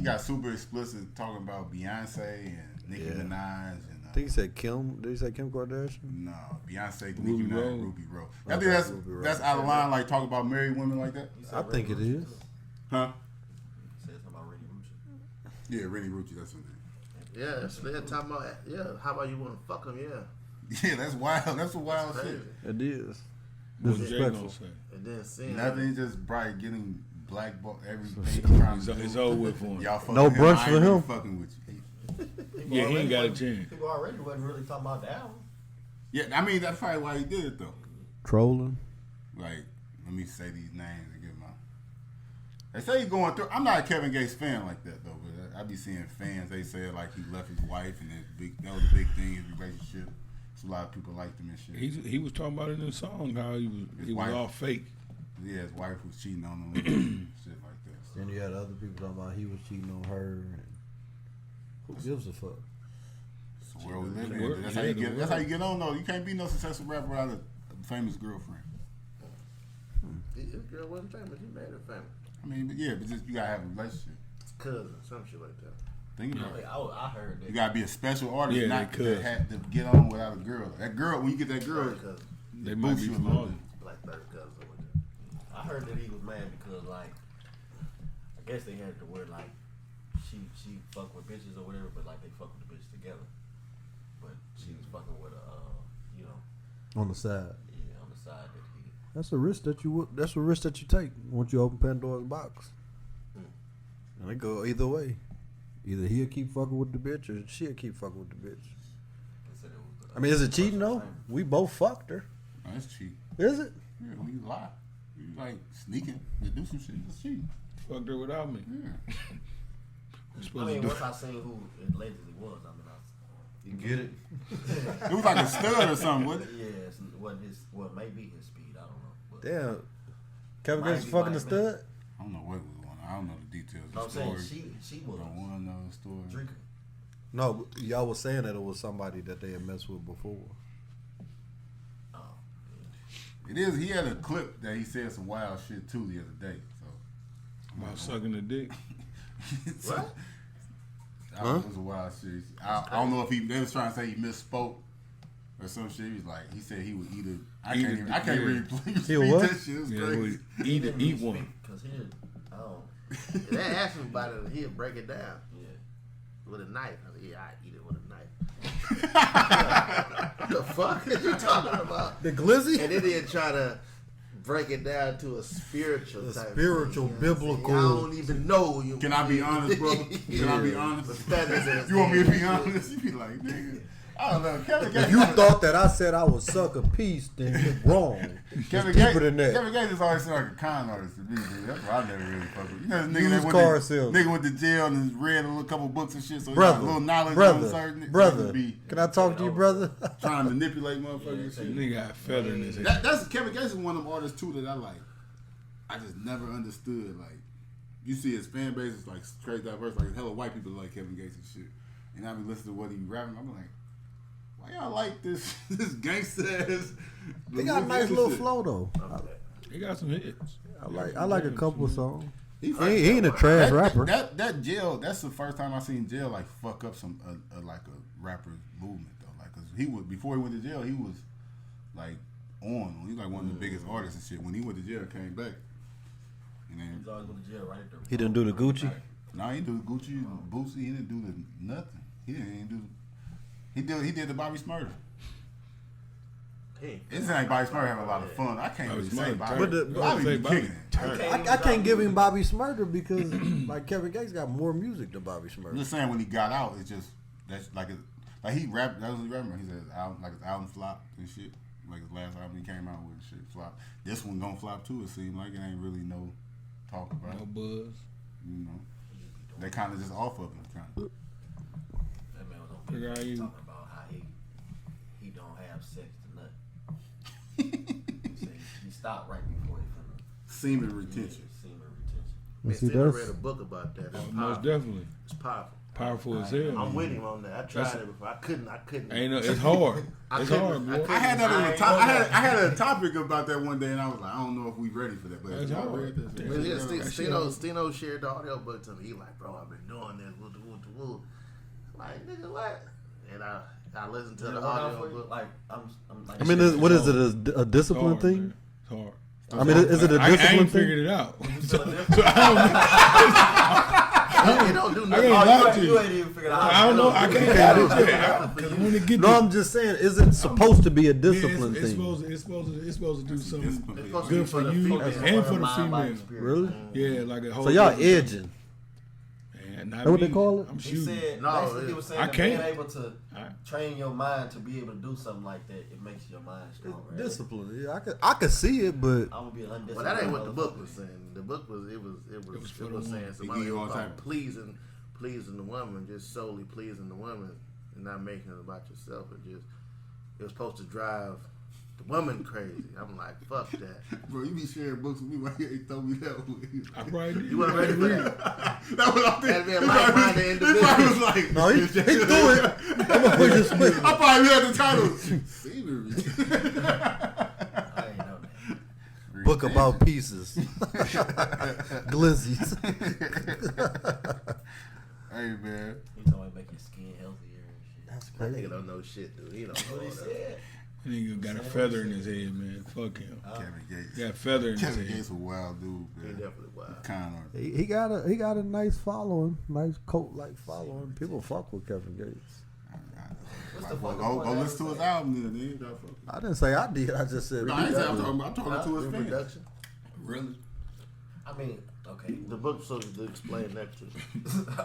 got super explicit talking about Beyonce and Nicki Minaj and. I think he said Kim. Did he say Kim Kardashian? No, Beyonce, Ruby Nicki Minaj, Rose. and Ruby Rose. I think that's out of line. Like talk about married women like that. I think it is. Huh? He said something about Rennie Rucci. Yeah, Rennie Rucci. That's her name. Yeah, so they're talking about, yeah, how about you want to fuck him, yeah. Yeah, that's wild. That's a wild shit. It is. What Jay Disrespectful. gonna say? And then seeing Nothing, just probably getting blackballed everything. It's over with for him. Y'all fucking No him. brunch I for ain't really him. fucking with you. Yeah, he ain't got a chance. People already wasn't really talking about the album. Yeah, I mean that's probably why he did it though. Trolling. Like, let me say these names and get my. They say he's going through. I'm not a Kevin Gates fan like that though, but I be seeing fans. They say like he left his wife and that was a big thing his relationship. So a lot of people liked him and shit. He was talking about it in the song how he was wife. all fake. Yeah, his wife was cheating on him, shit like that. So. Then you had other people talking about he was cheating on her. And who gives a fuck? It's the world we live in. That's how you get on though. You can't be no successful rapper without a famous girlfriend. This girl wasn't famous, he made her famous. I mean, but yeah, but just you gotta have a relationship. It's cousin, some shit like that. Think about it. I heard that. You gotta be a special artist, Yeah, not they could. to have to get on without a girl. That girl, when you get that girl, They it might boosts be you a little bit. Like third cousin with it. I heard that he was mad because like I guess they had the word like she fuck with bitches or whatever, but like they fuck with the bitches together. But she was fucking with a On the side. yeah, on the side that he. That's a risk that that's a risk that you take once you open Pandora's box. And it go either way. Either he'll keep fucking with the bitch or she'll keep fucking with the bitch. They said it was I mean, is it cheating though? We both fucked her. No, that's cheap. Is it? Yeah, when you lie, you like sneaking to do some shit. That's cheap. Fucked her without me. Yeah. I mean, once I seen who it allegedly was, I mean, You get it? It was like a stud or something, wasn't it? yeah, it wasn't his. Well, maybe his speed. I don't know. But Damn. Kevin Might Gates be fucking the mine, stud? I don't know what was going on. I don't know the details I'm of the saying story. she was Don't want to know the story. drinking. No, y'all was saying that it was somebody that they had messed with before. Oh, It is. He had a clip that he said some wild shit too the other day. So About sucking the dick. What? It was a wild shit. I don't know if they was trying to say he misspoke or some shit. He was like, he said he would eat it. I can't really read He what? that shit. It was Yeah, crazy. eat one. Cause here, oh, If they asked him about it, he'll break it down yeah. with a knife. I said, yeah, I eat it with a knife. What the fuck are you talking about? The glizzy? And then he'll try to break it down to a spiritual type spiritual, thing, biblical. I don't even know you. Can I be honest, brother? Can I be honest? With feathers in his You want me to be hand. honest? You be like, nigga. I don't know. Kevin Gates. If you thought that I said I would suck a piece, then you're wrong. Kevin It's deeper Gates, than that. Kevin Gates is always like a con artist to me, dude. That's why I never really fuck with. You know, this nigga Used that car went salesman. nigga went to jail and read a couple books and shit, so he got a little knowledge on certain. Brother, Be can I talk to you, brother? trying to manipulate motherfuckers and shit. Nigga got feather in his head. That's Kevin Gates is one of them artists too that I like. I just never understood. Like, you see his fan base is like straight diverse. Like, hella white people like Kevin Gates and shit. And I be listening to what he rapping. I'm like, why y'all like this gangsta ass? He got a nice little flow though. He got some hits. I like a couple of songs. He ain't a trash rapper. That jail. That's the first time I seen jail like fuck up some like a rapper's movement though. Like, cause he was before he went to jail, he was like on. He was like one of the biggest artists and shit. When he went to jail, came back. And then He's always going to jail right there. He didn't do the Gucci. no, he didn't do Gucci, Boosie. He didn't do the nothing. He didn't even do. He did the Bobby Smurder. Hey, It's like Bobby Smurder have a lot of fun. I can't really say Bobby. But Bobby be Bobby kicking it. I can't give him Bobby Smurder because like Kevin Gates got more music than Bobby I'm Smurder. just saying when he got out, it's just that's like he rapped. That was what he rapped. He said his album flopped and shit. Like his last album he came out with, shit flopped. This one gonna flop too. It seemed like it ain't really no talk about. No buzz. You know, they kind of just off of him. Kind of. That man was on Figure out video you- talking about how he don't have sex to nut. He said he stopped right before he finna Semen retention. You see, I read a book about that. It's most definitely. It's powerful. Powerful as hell. I'm with him on that. I tried it before. I couldn't. Ain't no, it's hard. It's hard, bro. I had that on the top. I had a topic about that one day, and I was like, I don't know if we ready for that. But That's y'all hard. read this? Steno shared the audio book to me. He like, bro, I've been doing this. Woo. Like, nigga, what? And I listened to the audio book. Like, I mean, what is it? A discipline thing? Man. It's hard. I mean, is it a discipline I ain't thing? figured it out. You don't do nothing. You ain't even figured out. I don't know. I can't have it yet. Because when it get No, I'm just saying, is it supposed to be a discipline it's thing? It's supposed to do something It's supposed to good be for you and for the female. Really? Yeah, like a whole. So y'all edging? Man, That what they call it? I'm He shooting. said, No, basically, he was saying I that can't. being able to train your mind to be able to do something like that, it makes your mind stronger. Right? Discipline. Yeah, I could see it, but I'm gonna be an undisciplined. Well, that ain't what the book was saying. The book was for the saying They somebody give you all about type. pleasing the woman, just solely pleasing the woman, and not making it about yourself. It was supposed to drive the woman crazy. I'm like, fuck that. Bro, you be sharing books with me. Why you ain't throw me that way? I probably did. You wasn't ready for that. That was I'm That'd thinking. be a like-minded He individual. probably was like, no, he threw it. I'm gonna push his foot. I probably had the title. Semen I ain't know that. Book about pieces, glizzies. Hey man. He told me make your skin healthier and shit. That's That crazy. nigga don't know shit, dude. He don't know What he all that. said. Nigga got a feather in his head, man. Fuck him. Kevin Gates. Got a feather in his Kevin head. Gates a wild dude, He man. definitely wild. Kind of. He got a nice following, nice cult like following. People fuck with Kevin Gates. Go listen to his album then. Nigga. Y'all fuck with I didn't say I did. I just said. No, I ain't say I'm talking to his fans. Reproduction. Really? I mean, okay. The book supposed to explain that to you.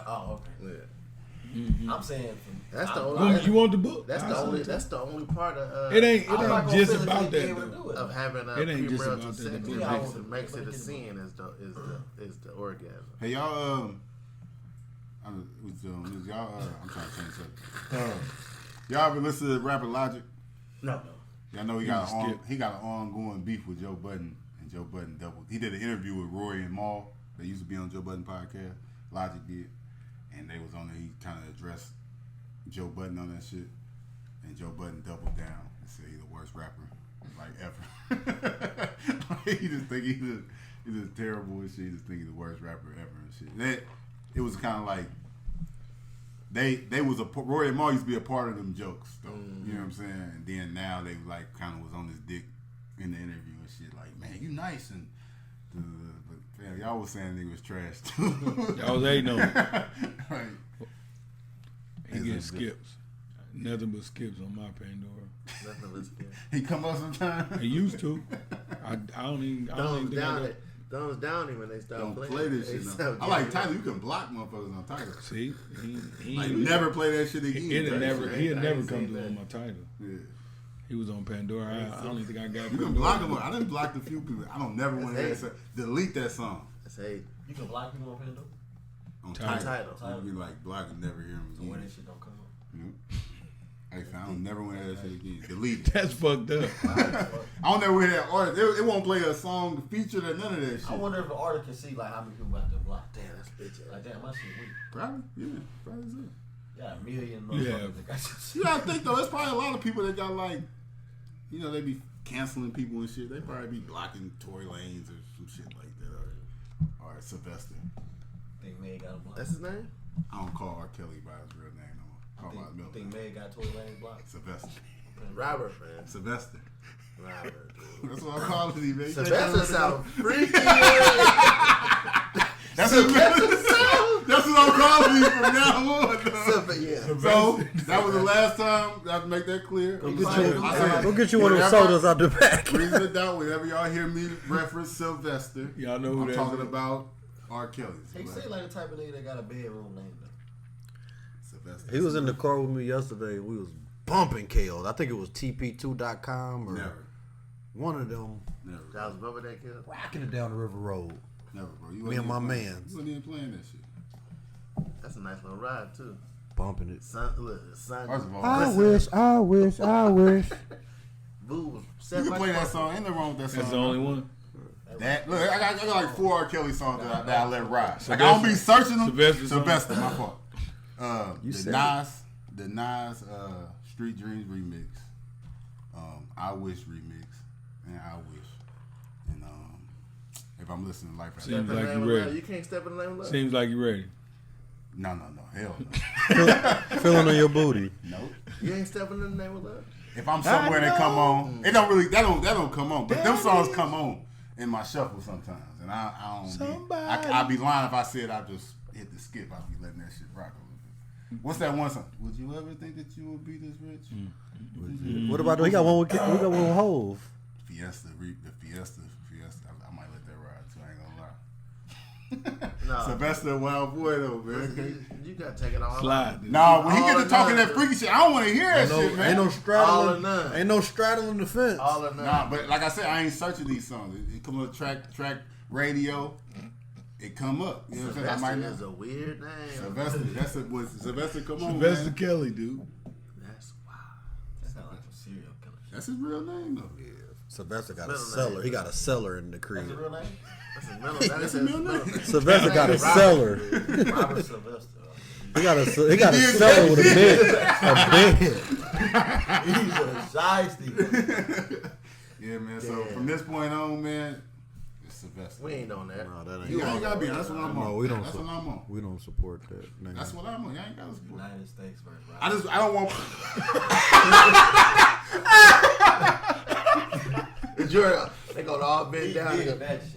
Oh, okay. Yeah. I'm saying That's the Well, only. you want the book? That's the only part of. It ain't I'm not gonna just physically about be that able to though. do it. Of having a It ain't just premarital about that. sex The that book makes it a sin is the orgasm. Hey y'all. I'm trying to change something. Y'all ever listen to rapper Logic? No. Y'all know he got an ongoing beef with Joe Budden, and Joe Budden doubled. He did an interview with Rory and Maul. They used to be on Joe Budden podcast. Logic did, and they was on there. He kind of addressed Joe Budden on that shit, and Joe Budden doubled down and said he's the worst rapper like ever. He just think he's just terrible and shit. He just think he's the worst rapper ever and shit. It was kind of like they was Rory and Maul used to be a part of them jokes though. You know what I'm saying? And then now they like kind of was on his dick in the interview and shit. Like, man, you nice and. But damn, y'all was saying nigga was trash too. Y'all was hating on him. Right. He gets skips. Nothing but skips on my Pandora. Nothing but skips. He come up sometimes. He used to. I don't even think I got. Thumbs down him when they start Don't playing. play this shit. I like Tyler. You can block motherfuckers on Title. See, he Like never play that shit again. He'd never come seen to that. on my title. Yeah. He was on Pandora. I don't even think I got. You can block them. I didn't block a few people. I don't never want to hear that. Delete that song That's hate. You can block people on Pandora. on Title. Title. You be like block and never hear them So when again. that shit don't come up. Yeah. Hey, I don't never want to hear that shit again. Delete it. That's fucked up. I don't never hear that artist. It won't play a song featured or none of that shit. I wonder if the artist can see like how many people out there blocked. Damn, that's bitch. Like damn, my shit weak. Probably, yeah, probably so. Yeah, a million Yeah. motherfuckers that got your shit. You gotta think though. There's probably a lot of people that got like, you know, they be canceling people and shit. They probably be blocking Tory Lanez or some shit like that, or Sylvester. Think Meg got a block. That's his name? I don't call R. Kelly by his real name no more. Call by his middle Think name. Meg got Tory Lanez blocked. Sylvester. Robert, man. Sylvester. Robert, dude. That's what I'm calling him, man. Sylvester sound freaky. That's what I'm calling you from now on. Yeah. So that was the last time. I have to make that clear. Go get you one of those sodas out the back. Reason to doubt. Whenever y'all hear me reference Sylvester, Y'all know who I'm that talking is. about R. Kelly. He say like the type of nigga that got a bedroom name though. Sylvester. He was in the car with me yesterday. We was bumping KO. I think it was TP2.com or Never. one of them. Never. That was Bubba that kid. Rocking it down the river road. Never, bro. You Me and my You mans. wasn't even playing that shit. That's a nice little ride too. Bumping it. Son, look, son. First of all, I listen, wish. Boo. you can play that song. Ain't nothing wrong with that song. That's the only one. That look, I got like 4 R. Kelly songs that I let ride. Like I don't be searching them. Sylvester, my fault. The Nas Street Dreams remix, I Wish remix, and I Wish, and if I'm listening to Life After Seems like you ready. You can't step in the name of love. Seems like you ready. No, hell no. Feeling on your booty. Nope. You ain't stepping in the name of love. If I'm somewhere and they come on, it don't really that don't come on. But them songs come on in my shuffle sometimes, and I don't. I'd be lying if I said I just hit the skip. I'd be letting that shit rock a little bit. What's that one song? Would you ever think that you would be this rich? What about we got one with Hove? Fiesta. I might let that ride too. I ain't gonna lie. Nah. Sylvester, a wild boy though, man. You gotta take it all. Slide. Nah, when he get to talking that freaky shit, I don't want to hear that shit, man. Ain't no straddling. All or none. Ain't no straddling the fence. All or none. Nah, but like I said, I ain't searching these songs. It come on track radio. It come up. You know what I'm saying? I might Sylvester is a weird name. Sylvester. Sylvester, come on, Sylvester man. Kelly, dude. That's wild. That sounds like some serial killer shit. That's his real name, though. Yeah. Sylvester got a Middle cellar. name. He got a cellar in the crib. That's his real name? That's his middle name. Sylvester got a cellar. Robert Sylvester. He got a cellar with a bed. He's a shiesty. Yeah, man. So from this point on, man, it's Sylvester. We ain't on that. No, that ain't. You ain't gotta be. That's what I'm on. No, we don't. That's what I'm on. We don't support that. Name. That's what I'm on. Y'all ain't gotta support. United States versus Robert. I don't want. They gonna all bend down. He did that shit.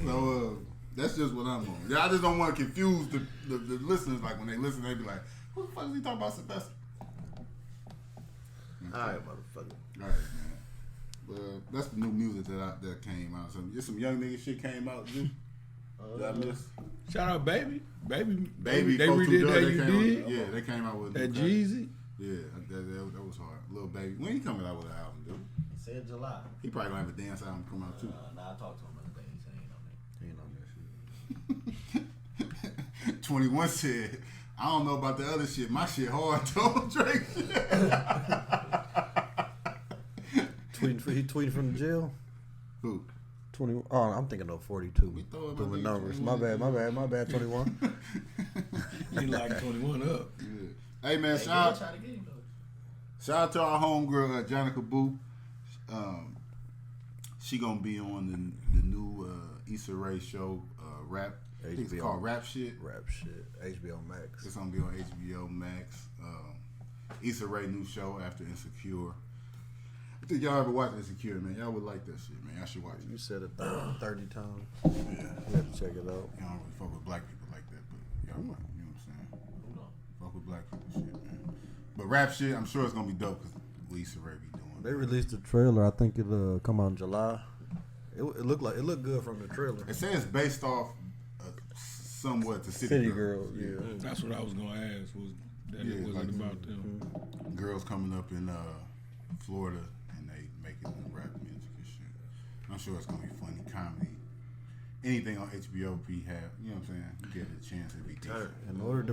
So that's just what I'm on. Yeah, I just don't want to confuse the listeners. Like when they listen, they be like, "Who the fuck is he talking about, Sylvester?" All right, motherfucker. All right, man. But that's the new music that came out. Some young nigga shit came out. Dude. That I missed. Shout out, baby. They Folks Who redid Do that. It, You came did. out, yeah, they came out with That Jeezy. Yeah, that was hard. Little Baby. When he coming out with an album, dude? He said July. He probably gonna have a dance album come out too. Nah, I talked to him the other day. He said he ain't on that. He ain't on that shit. 21 said, I don't know about the other shit. My shit hard, don't Drake. He tweeted from the jail. Who? 20. Oh, I'm thinking of 42. We throw him Doing out numbers. there, My bad. 21. He like 21 up. Yeah. Hey man, shout out to our homegirl Janica Boo. She gonna be on the new Issa Rae show, Rap. I think it's called Rap Shit. HBO Max. It's gonna be on HBO Max. Issa Rae new show after Insecure. I think y'all ever watched Insecure, man. Y'all would like that shit, man. Y'all should watch it. You said it 30 times. Yeah. You have to check it out. Y'all don't really fuck with black people like that, but y'all might, you know what I'm saying? Fuck with black people shit, man. But Rap Shit, I'm sure it's gonna be dope because Issa Rae be doing. They released the trailer. I think it'll come out in July. It looked good from the trailer. It says based off somewhat the City Girls. Yeah. That's what I was gonna ask. Was it about them? Girls coming up in Florida and they making rap music and shit. I'm sure it's gonna be funny comedy. Anything on HBO you know what I'm saying? You get a chance to be decent. In order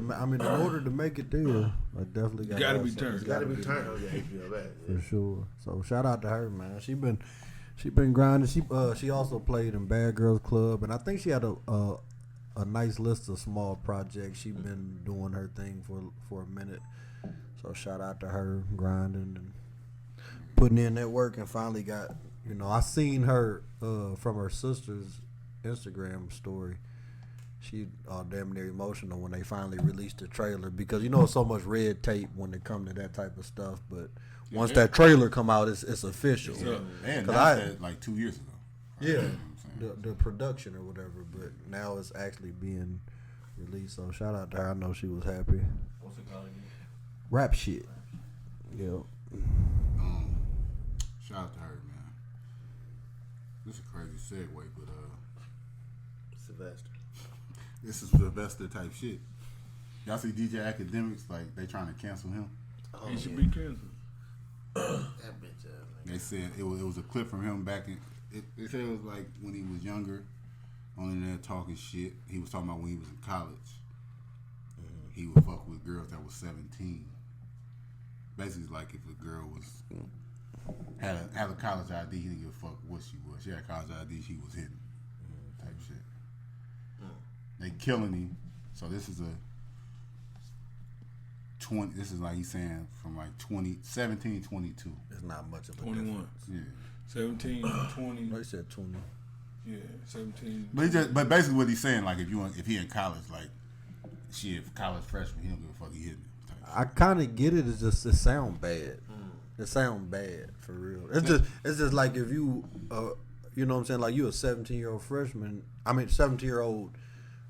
to make it there, I definitely gotta be turned. It's gotta be turned on the HBO back. For sure. So shout out to her, man. She been grinding. She also played in Bad Girls Club, and I think she had a nice list of small projects. She been doing her thing for a minute. So shout out to her grinding and putting in that work, and finally got, I seen her from her sister's Instagram story. She damn near emotional when they finally released the trailer, because it's so much red tape when it come to that type of stuff. But once that trailer come out, it's official. And that like 2 years ago. Right? Yeah, the production or whatever. But now it's actually being released. So shout out to her. I know she was happy. What's it called again? Rap Shit. Yeah. Shout out to her, man. This is a crazy segue, but Sylvester. This is Sylvester type shit. Y'all see DJ Academics, like they trying to cancel him. Oh, He should be canceled. That bitch ass. They said it was a clip from him back in. They said it was like when he was younger, on the internet talking shit. He was talking about when he was in college. He would fuck with girls that was 17. Basically, like if a girl was had a college ID. He didn't give a fuck what she was. She had a college ID. She was hidden. Type shit. They killing him. So this is a 20. This is like he's saying from like 17, 22. It's not much of a 21. difference. Yeah. 17, 20. No, he said 20. Yeah, 17. But basically what he's saying, like if he in college, like shit, college freshman, he don't give a fuck. He hit me. I kind of get it. It's just it sound bad. It sound bad for real. It's just like if you, you know what I'm saying, like you a 17-year-old freshman. I mean 17-year-old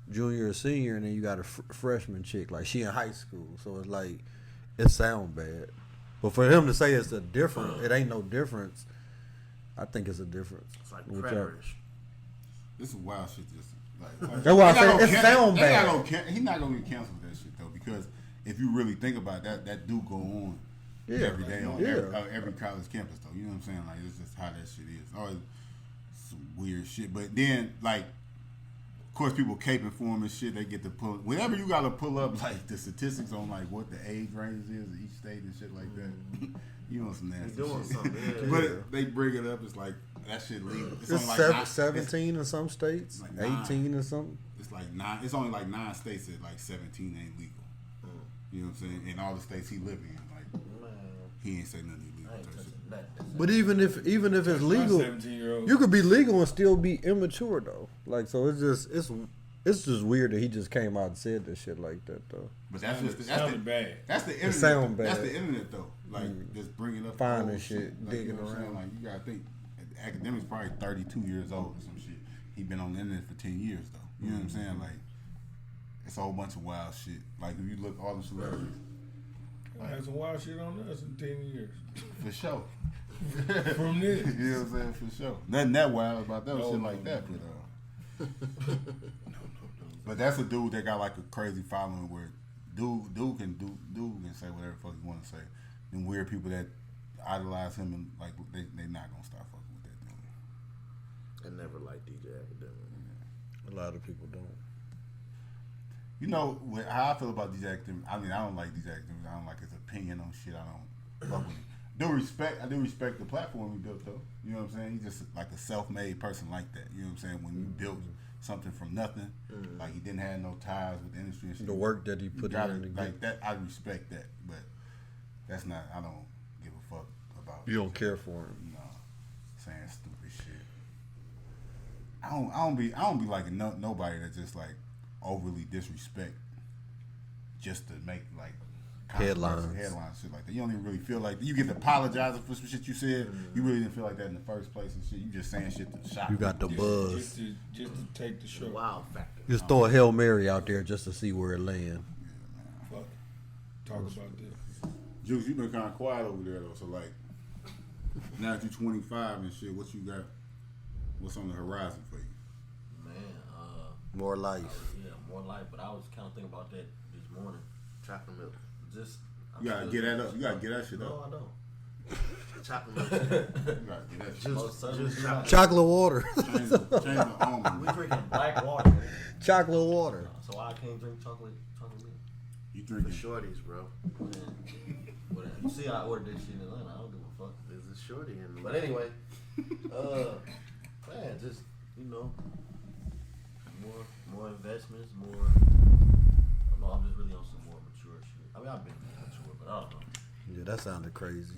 junior or senior, and then you got a freshman chick, like she in high school. So it's like it sound bad. But for him to say it's a different, it ain't no difference. I think it's a difference. It's like preterish. This is wild shit. Just like that's why I say it sound bad. He's not gonna get canceled for that shit though, because if you really think about that do go on every day on every college campus though. You know what I'm saying? Like it's just how that shit is. Always some weird shit. But then like, of course, people caping for him and shit. They get to pull whenever you gotta pull up like the statistics on like what the age range is in each state and shit like that. You know some nasty doing shit. something, yeah. But they bring it up. It's like that shit legal. It's only like 17 in some states, like 18 or something. It's like 9. It's only like 9 states that like 17 ain't legal. You know what I'm saying? In all the states he live in, like he ain't say nothing illegal. But even if it's legal, you could be legal and still be immature though. Like so, it's just weird that he just came out and said this shit like that though. But that's just bad. That's the internet. Sound bad. That's the internet though. Like just bringing up finding shit, like, digging you know what I'm around. saying? Like you gotta think, academic's probably 32 years old or some shit. He been on the internet for 10 years though. You know what I'm saying? Like it's a whole bunch of wild shit. Like if you look all the celebrities. I had some wild shit on us in 10 years. For sure. From this. You know what I'm saying? For sure. Nothing that wild about that shit like that, but but that's a dude that got like a crazy following where dude can say whatever the fuck he want to say. And weird people that idolize him and like they not gonna stop fucking with that dude. I never liked DJ Academic. A lot of people don't. You know how I feel about DJ Academic. I mean, I don't like DJ Academic. I don't like his opinion on shit. I don't fuck with him. I do respect the platform he built though. You know what I'm saying? He's just like a self-made person like that. You know what I'm saying? When you built something from nothing, like he didn't have no ties with the industry and shit. The work that he put in like that, I respect that, but that's not. I don't give a fuck about. You don't care for him. No, saying stupid shit. I don't be like nobody that just like overly disrespect just to make like headlines shit like that. You don't even really feel like you get to apologizing for some shit you said. You really didn't feel like that in the first place and shit. You just saying shit to shock. You got the buzz. Just to take the show. Wow factor. Just throw a Hail Mary out there just to see where it land. Fuck it. Talk about this. Juice, you been kind of quiet over there though. So like, now that you're 25 and shit, what you got? What's on the horizon for you? Man, more life. Yeah, more life. But I was kind of thinking about that this morning. Chocolate milk. Just you gotta get that up. You gotta get that shit up. No, I don't. Chocolate milk. You gotta get that shit. Just chocolate water. Change the almond. We drinking black water. Man. Chocolate water. So I can't drink chocolate milk. You for drinking shorties, bro. Whatever. You see, I ordered this shit in Atlanta. I don't give a fuck. There's a shorty in me. But anyway, man, just more investments, more. I don't know. I'm just really on some more mature shit. I mean, I've been mature, but I don't know. Yeah, that sounded crazy.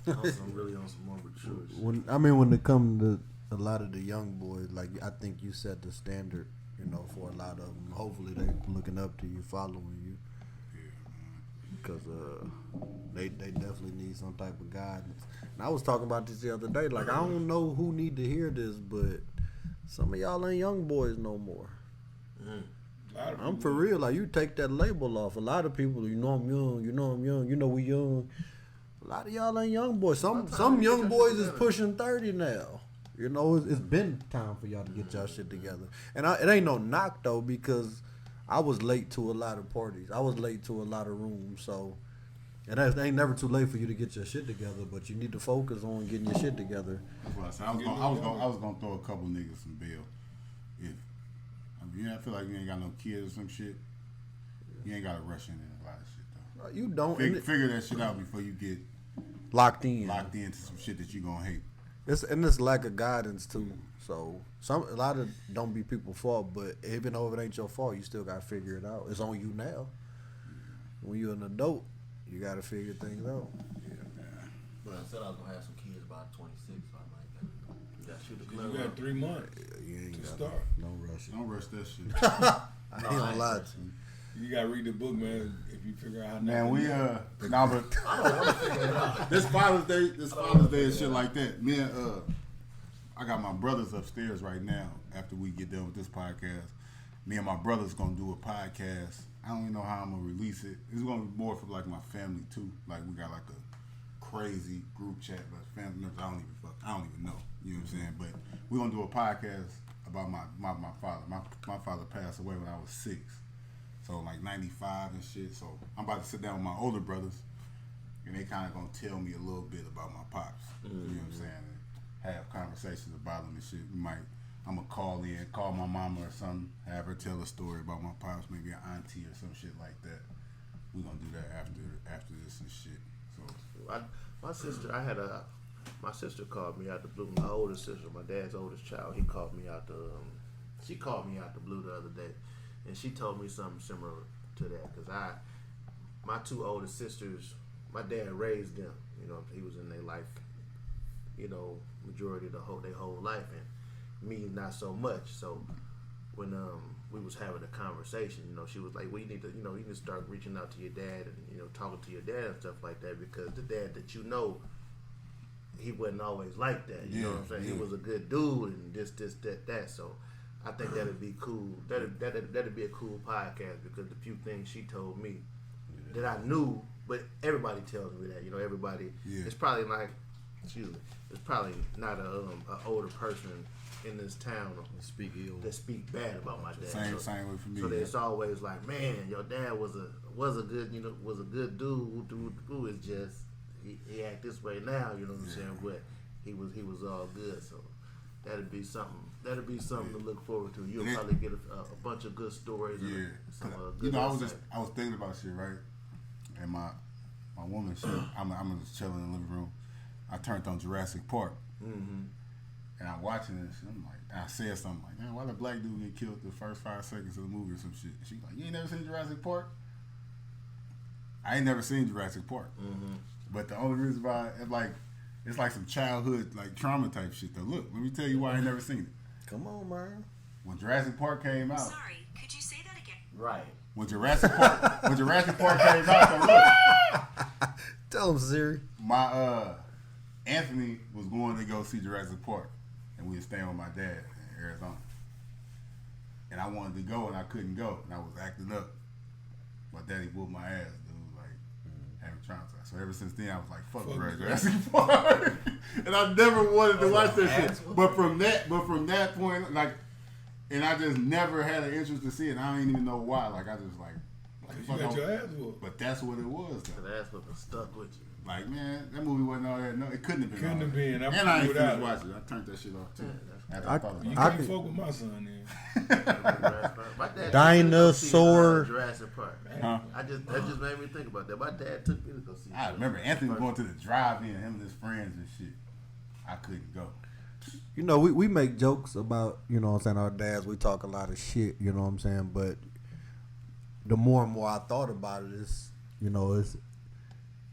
I'm really on some more mature shit. When it comes to a lot of the young boys, like I think you set the standard, you know, for a lot of them. Hopefully they looking up to you, following you, because they definitely need some type of guidance. And I was talking about this the other day. Like I don't know who need to hear this, but some of y'all ain't young boys no more. I'm for real. Like you take that label off. A lot of people, you know I'm young. You know we young. A lot of y'all ain't young boys. Some young boys is pushing 30 now. You know, it's been time for y'all to get y'all shit together. And it ain't no knock though, because I was late to a lot of parties. I was late to a lot of rooms. So, and it ain't never too late for you to get your shit together. But you need to focus on getting your shit together. That's what I said. I was gonna throw a couple niggas some bail. I feel like you ain't got no kids or some shit. You ain't gotta rush into a lot of shit though. You don't figure that shit out before you get locked into some shit that you gonna hate. It's lack of guidance too. So a lot of don't be people's fault, but even though it ain't your fault, you still gotta figure it out. It's on you now. When you're an adult, you gotta figure things out. Yeah, man. But I said I was gonna have some kids by 26, so I'm like, you gotta shoot the club. You got 3 months to start. Don't rush that shit. I ain't gonna lie to you. You gotta read the book, man. If you figure out how. Man, we I don't want to figure it out. This Father's Day and shit like that. Me and I got my brothers upstairs right now. After we get done with this podcast, me and my brothers gonna do a podcast. I don't even know how I'm gonna release it. It's gonna be more for like my family too. Like we got like a crazy group chat, but family members I don't even know. You know what I'm saying? But we're gonna do a podcast about my father. My father passed away when I was 6. So like 95 and shit. So I'm about to sit down with my older brothers, and they kind of gonna tell me a little bit about my pops. You know what I'm saying? And have conversations about them and shit. I'm gonna call my mama or something, have her tell a story about my pops, maybe an auntie or some shit like that. We gonna do that after this and shit. So my sister called me out the blue. My older sister, my dad's oldest child, she called me out the blue the other day. And she told me something similar to that, because my 2 older sisters, my dad raised them. You know, he was in their life, you know, majority of their whole life, and me not so much. So when we was having a conversation, you know, she was like, "Well, you need to start reaching out to your dad and, you know, talking to your dad and stuff like that, because the dad that you know, he wasn't always like that. You know what I'm saying? Yeah. He was a good dude and this, that. So I think that'd be cool. That'd be a cool podcast, because the few things she told me that I knew, but everybody tells me that. You know, everybody. Yeah. It's probably like, it's probably not a older person in this town that speak bad about my dad. Same way for me. So it's always like, man, your dad was a good dude who is just he act this way now. You know what I'm saying? But he was all good. So that'd be something to look forward to. You'll probably get a bunch of good stories. Yeah. Some good you know, I was thinking about shit, right? And my woman, I'm just chilling in the living room. I turned on Jurassic Park. Mm-hmm. And I'm watching this, and I'm like, and I said something like, man, why the black dude get killed the first 5 seconds of the movie or some shit? She's like, you ain't never seen Jurassic Park? I ain't never seen Jurassic Park. Mm-hmm. But the only reason why, it's like some childhood like trauma type shit though. Look, let me tell you why I ain't never seen it. Come on, man. When Jurassic Park came out. Sorry, could you say that again? Right. When Jurassic Park came out, so look. Tell him, Siri. My Anthony was going to go see Jurassic Park, and we were staying with my dad in Arizona. And I wanted to go, and I couldn't go, and I was acting up. My daddy whooped my ass, dude, like having traumatized. So ever since then, I was like, "Fuck Jurassic Park," and I never wanted to watch that shit. But from that point, like, and I just never had an interest to see it. I don't even know why. Like, I just like you got your ass whooped. But that's what it was, though. The ass whooping stuck with you. Like, man, that movie wasn't all that. No, it couldn't have been. Couldn't have been. And I ain't finished watching it. I turned that shit off too. You can't fuck with my son then. Dinosaur. Jurassic Park. Huh? That just made me think about that. My dad took me to go see. I remember Anthony was going to the drive-in, him and his friends and shit. I couldn't go. You know, we make jokes about, you know what I'm saying, our dads. We talk a lot of shit, you know what I'm saying. But the more and more I thought about it,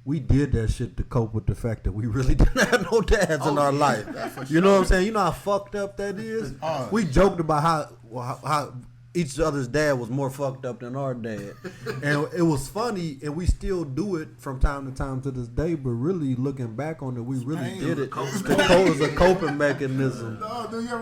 we did that shit to cope with the fact that we really didn't have no dads in our life. You know what I'm saying? You know how fucked up that is? We joked about how each other's dad was more fucked up than our dad. And it was funny, and we still do it from time to time to this day, but really looking back on it, we really did it. It was a coping mechanism.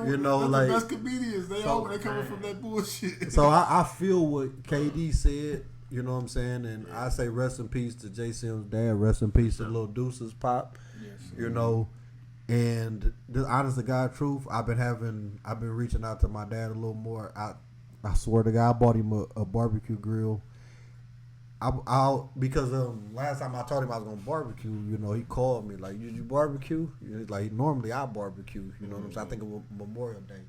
You know, like the best comedians, they coming from that bullshit. So I feel what KD said. You know what I'm saying? And I say rest in peace to J. Sim's dad. Rest in peace to Lil Deuce's pop. Yes, you know, and the honest to God truth, I've been reaching out to my dad a little more. I swear to God, I bought him a barbecue grill. Because last time I told him I was gonna barbecue, you know, he called me like, "Did you barbecue?" Like normally I barbecue. You know what I'm saying? I think it was Memorial Day.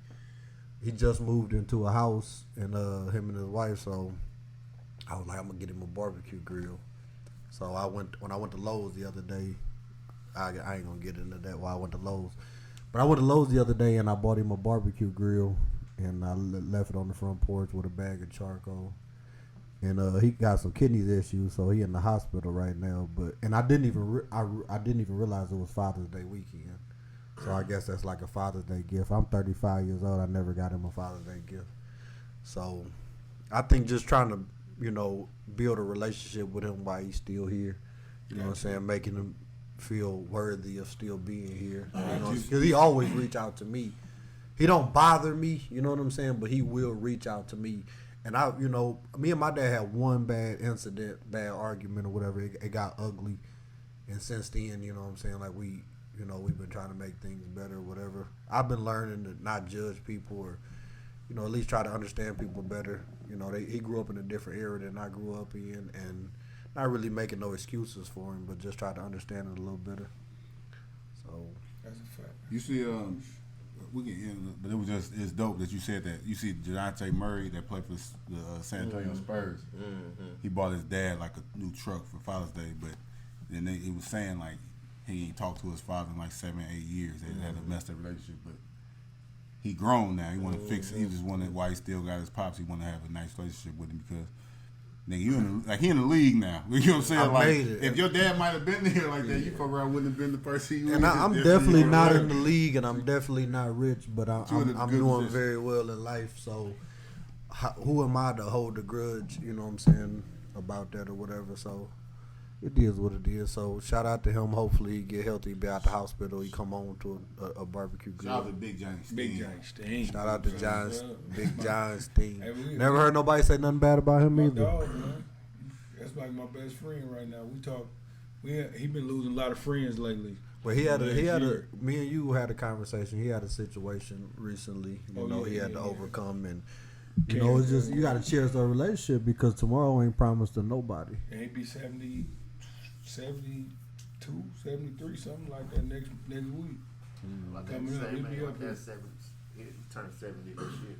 He just moved into a house, and him and his wife, so I was like, I'm gonna get him a barbecue grill. So when I went to Lowe's the other day, I ain't gonna get into that while I went to Lowe's. But I went to Lowe's the other day and I bought him a barbecue grill and I left it on the front porch with a bag of charcoal. And he got some kidney issues, so he in the hospital right now. And I didn't even I didn't even realize it was Father's Day weekend. So I guess that's like a Father's Day gift. I'm 35 years old. I never got him a Father's Day gift. So I think just trying to, build a relationship with him while he's still here. You know what I'm saying? Making him feel worthy of still being here. Because he always reach out to me. He don't bother me, you know what I'm saying? But he will reach out to me. And me and my dad had one bad incident, bad argument or whatever. It got ugly. And since then, you know what I'm saying? Like we've been trying to make things better or whatever. I've been learning to not judge people or, at least try to understand people better. He grew up in a different era than I grew up in, and not really making no excuses for him, but just try to understand it a little better. So that's a fact. You see, we can end, but it's dope that you said that. You see, Dejounte Murray that played for the San Antonio Spurs. Mm-hmm. He bought his dad like a new truck for Father's Day, but then he was saying like he ain't talked to his father in like 7-8 years. They had a messed up relationship, but he grown now. He want to fix it. He just wanted, while he still got his pops, he want to have a nice relationship with him because nigga, he in the league now. You know what I'm saying? Like, if your dad might have been here like that, you fuck around wouldn't have been the person you. And I'm definitely not in the league, and I'm definitely not rich, but I'm doing very well in life. So, who am I to hold a grudge? You know what I'm saying about that or whatever? So, it is what it is. So, shout out to him. Hopefully, he get healthy, be out the hospital. He come home to a barbecue grill. Shout out to Big Giant Steen. Big Giant Steen. Shout out to Big Giant Steen. Hey, never heard nobody say nothing bad about him either. Dog, man. That's like my best friend right now. We talk. He been losing a lot of friends lately. But me and you had a conversation. He had a situation recently. He had to overcome, and it's just you got to cherish the relationship because tomorrow ain't promised to nobody. And he be 70, 72, 73, something like that next week. Like coming up, he be up there. He turned 70 this year.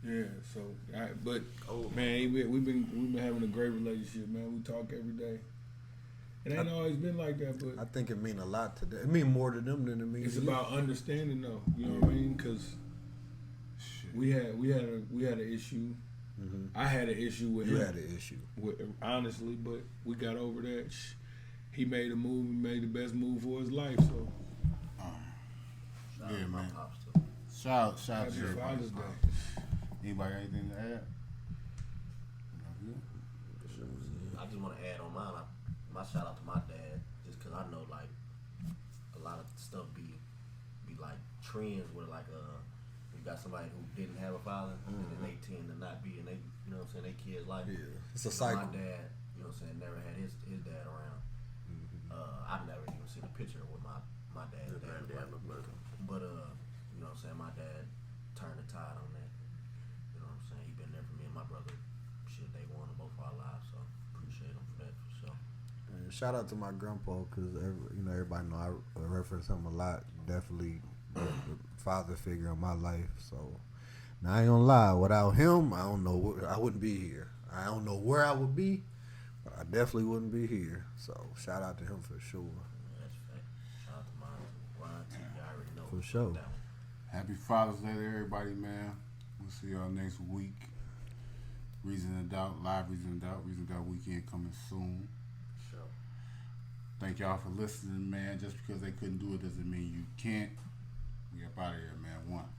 Yeah, so man, we've been having a great relationship, man. We talk every day. It ain't always been like that, but I think it mean a lot to them. It mean more to them than it means. It's about understanding, though. You know what I mean? Because we had an issue. Mm-hmm. I had an issue with him. You had an issue, honestly, but we got over that. He made a move. He made the best move for his life. So, yeah, man. Shout out to everybody. Father's Day. Anybody got anything to add? I just want to add on mine. My shout out to my dad, just because I know like a lot of stuff be like trends where like you got somebody who didn't have a father and then they tend to not be, and they their kids life. Yeah, it's a cycle. My dad, never had his dad around. Mm-hmm. I've never even seen a picture with my dad. But my dad turned the tide on that. You know what I'm saying? He been there for me and my brother. Shit, day one of both our lives. So appreciate him for that for sure. And shout out to my grandpa because everybody know I reference him a lot. Definitely the father figure in my life. So now I ain't gonna lie. Without him, I don't know. I wouldn't be here. I don't know where I would be, but I definitely wouldn't be here. So shout out to him for sure. Yeah, that's a fact. Shout out to Ryan T. I already know. For sure. Happy Father's Day to everybody, man. We'll see y'all next week. Reason to Doubt, live Reason to Doubt. Reason to Doubt weekend coming soon. Sure. Thank y'all for listening, man. Just because they couldn't do it doesn't mean you can't. We up out of here, man. One.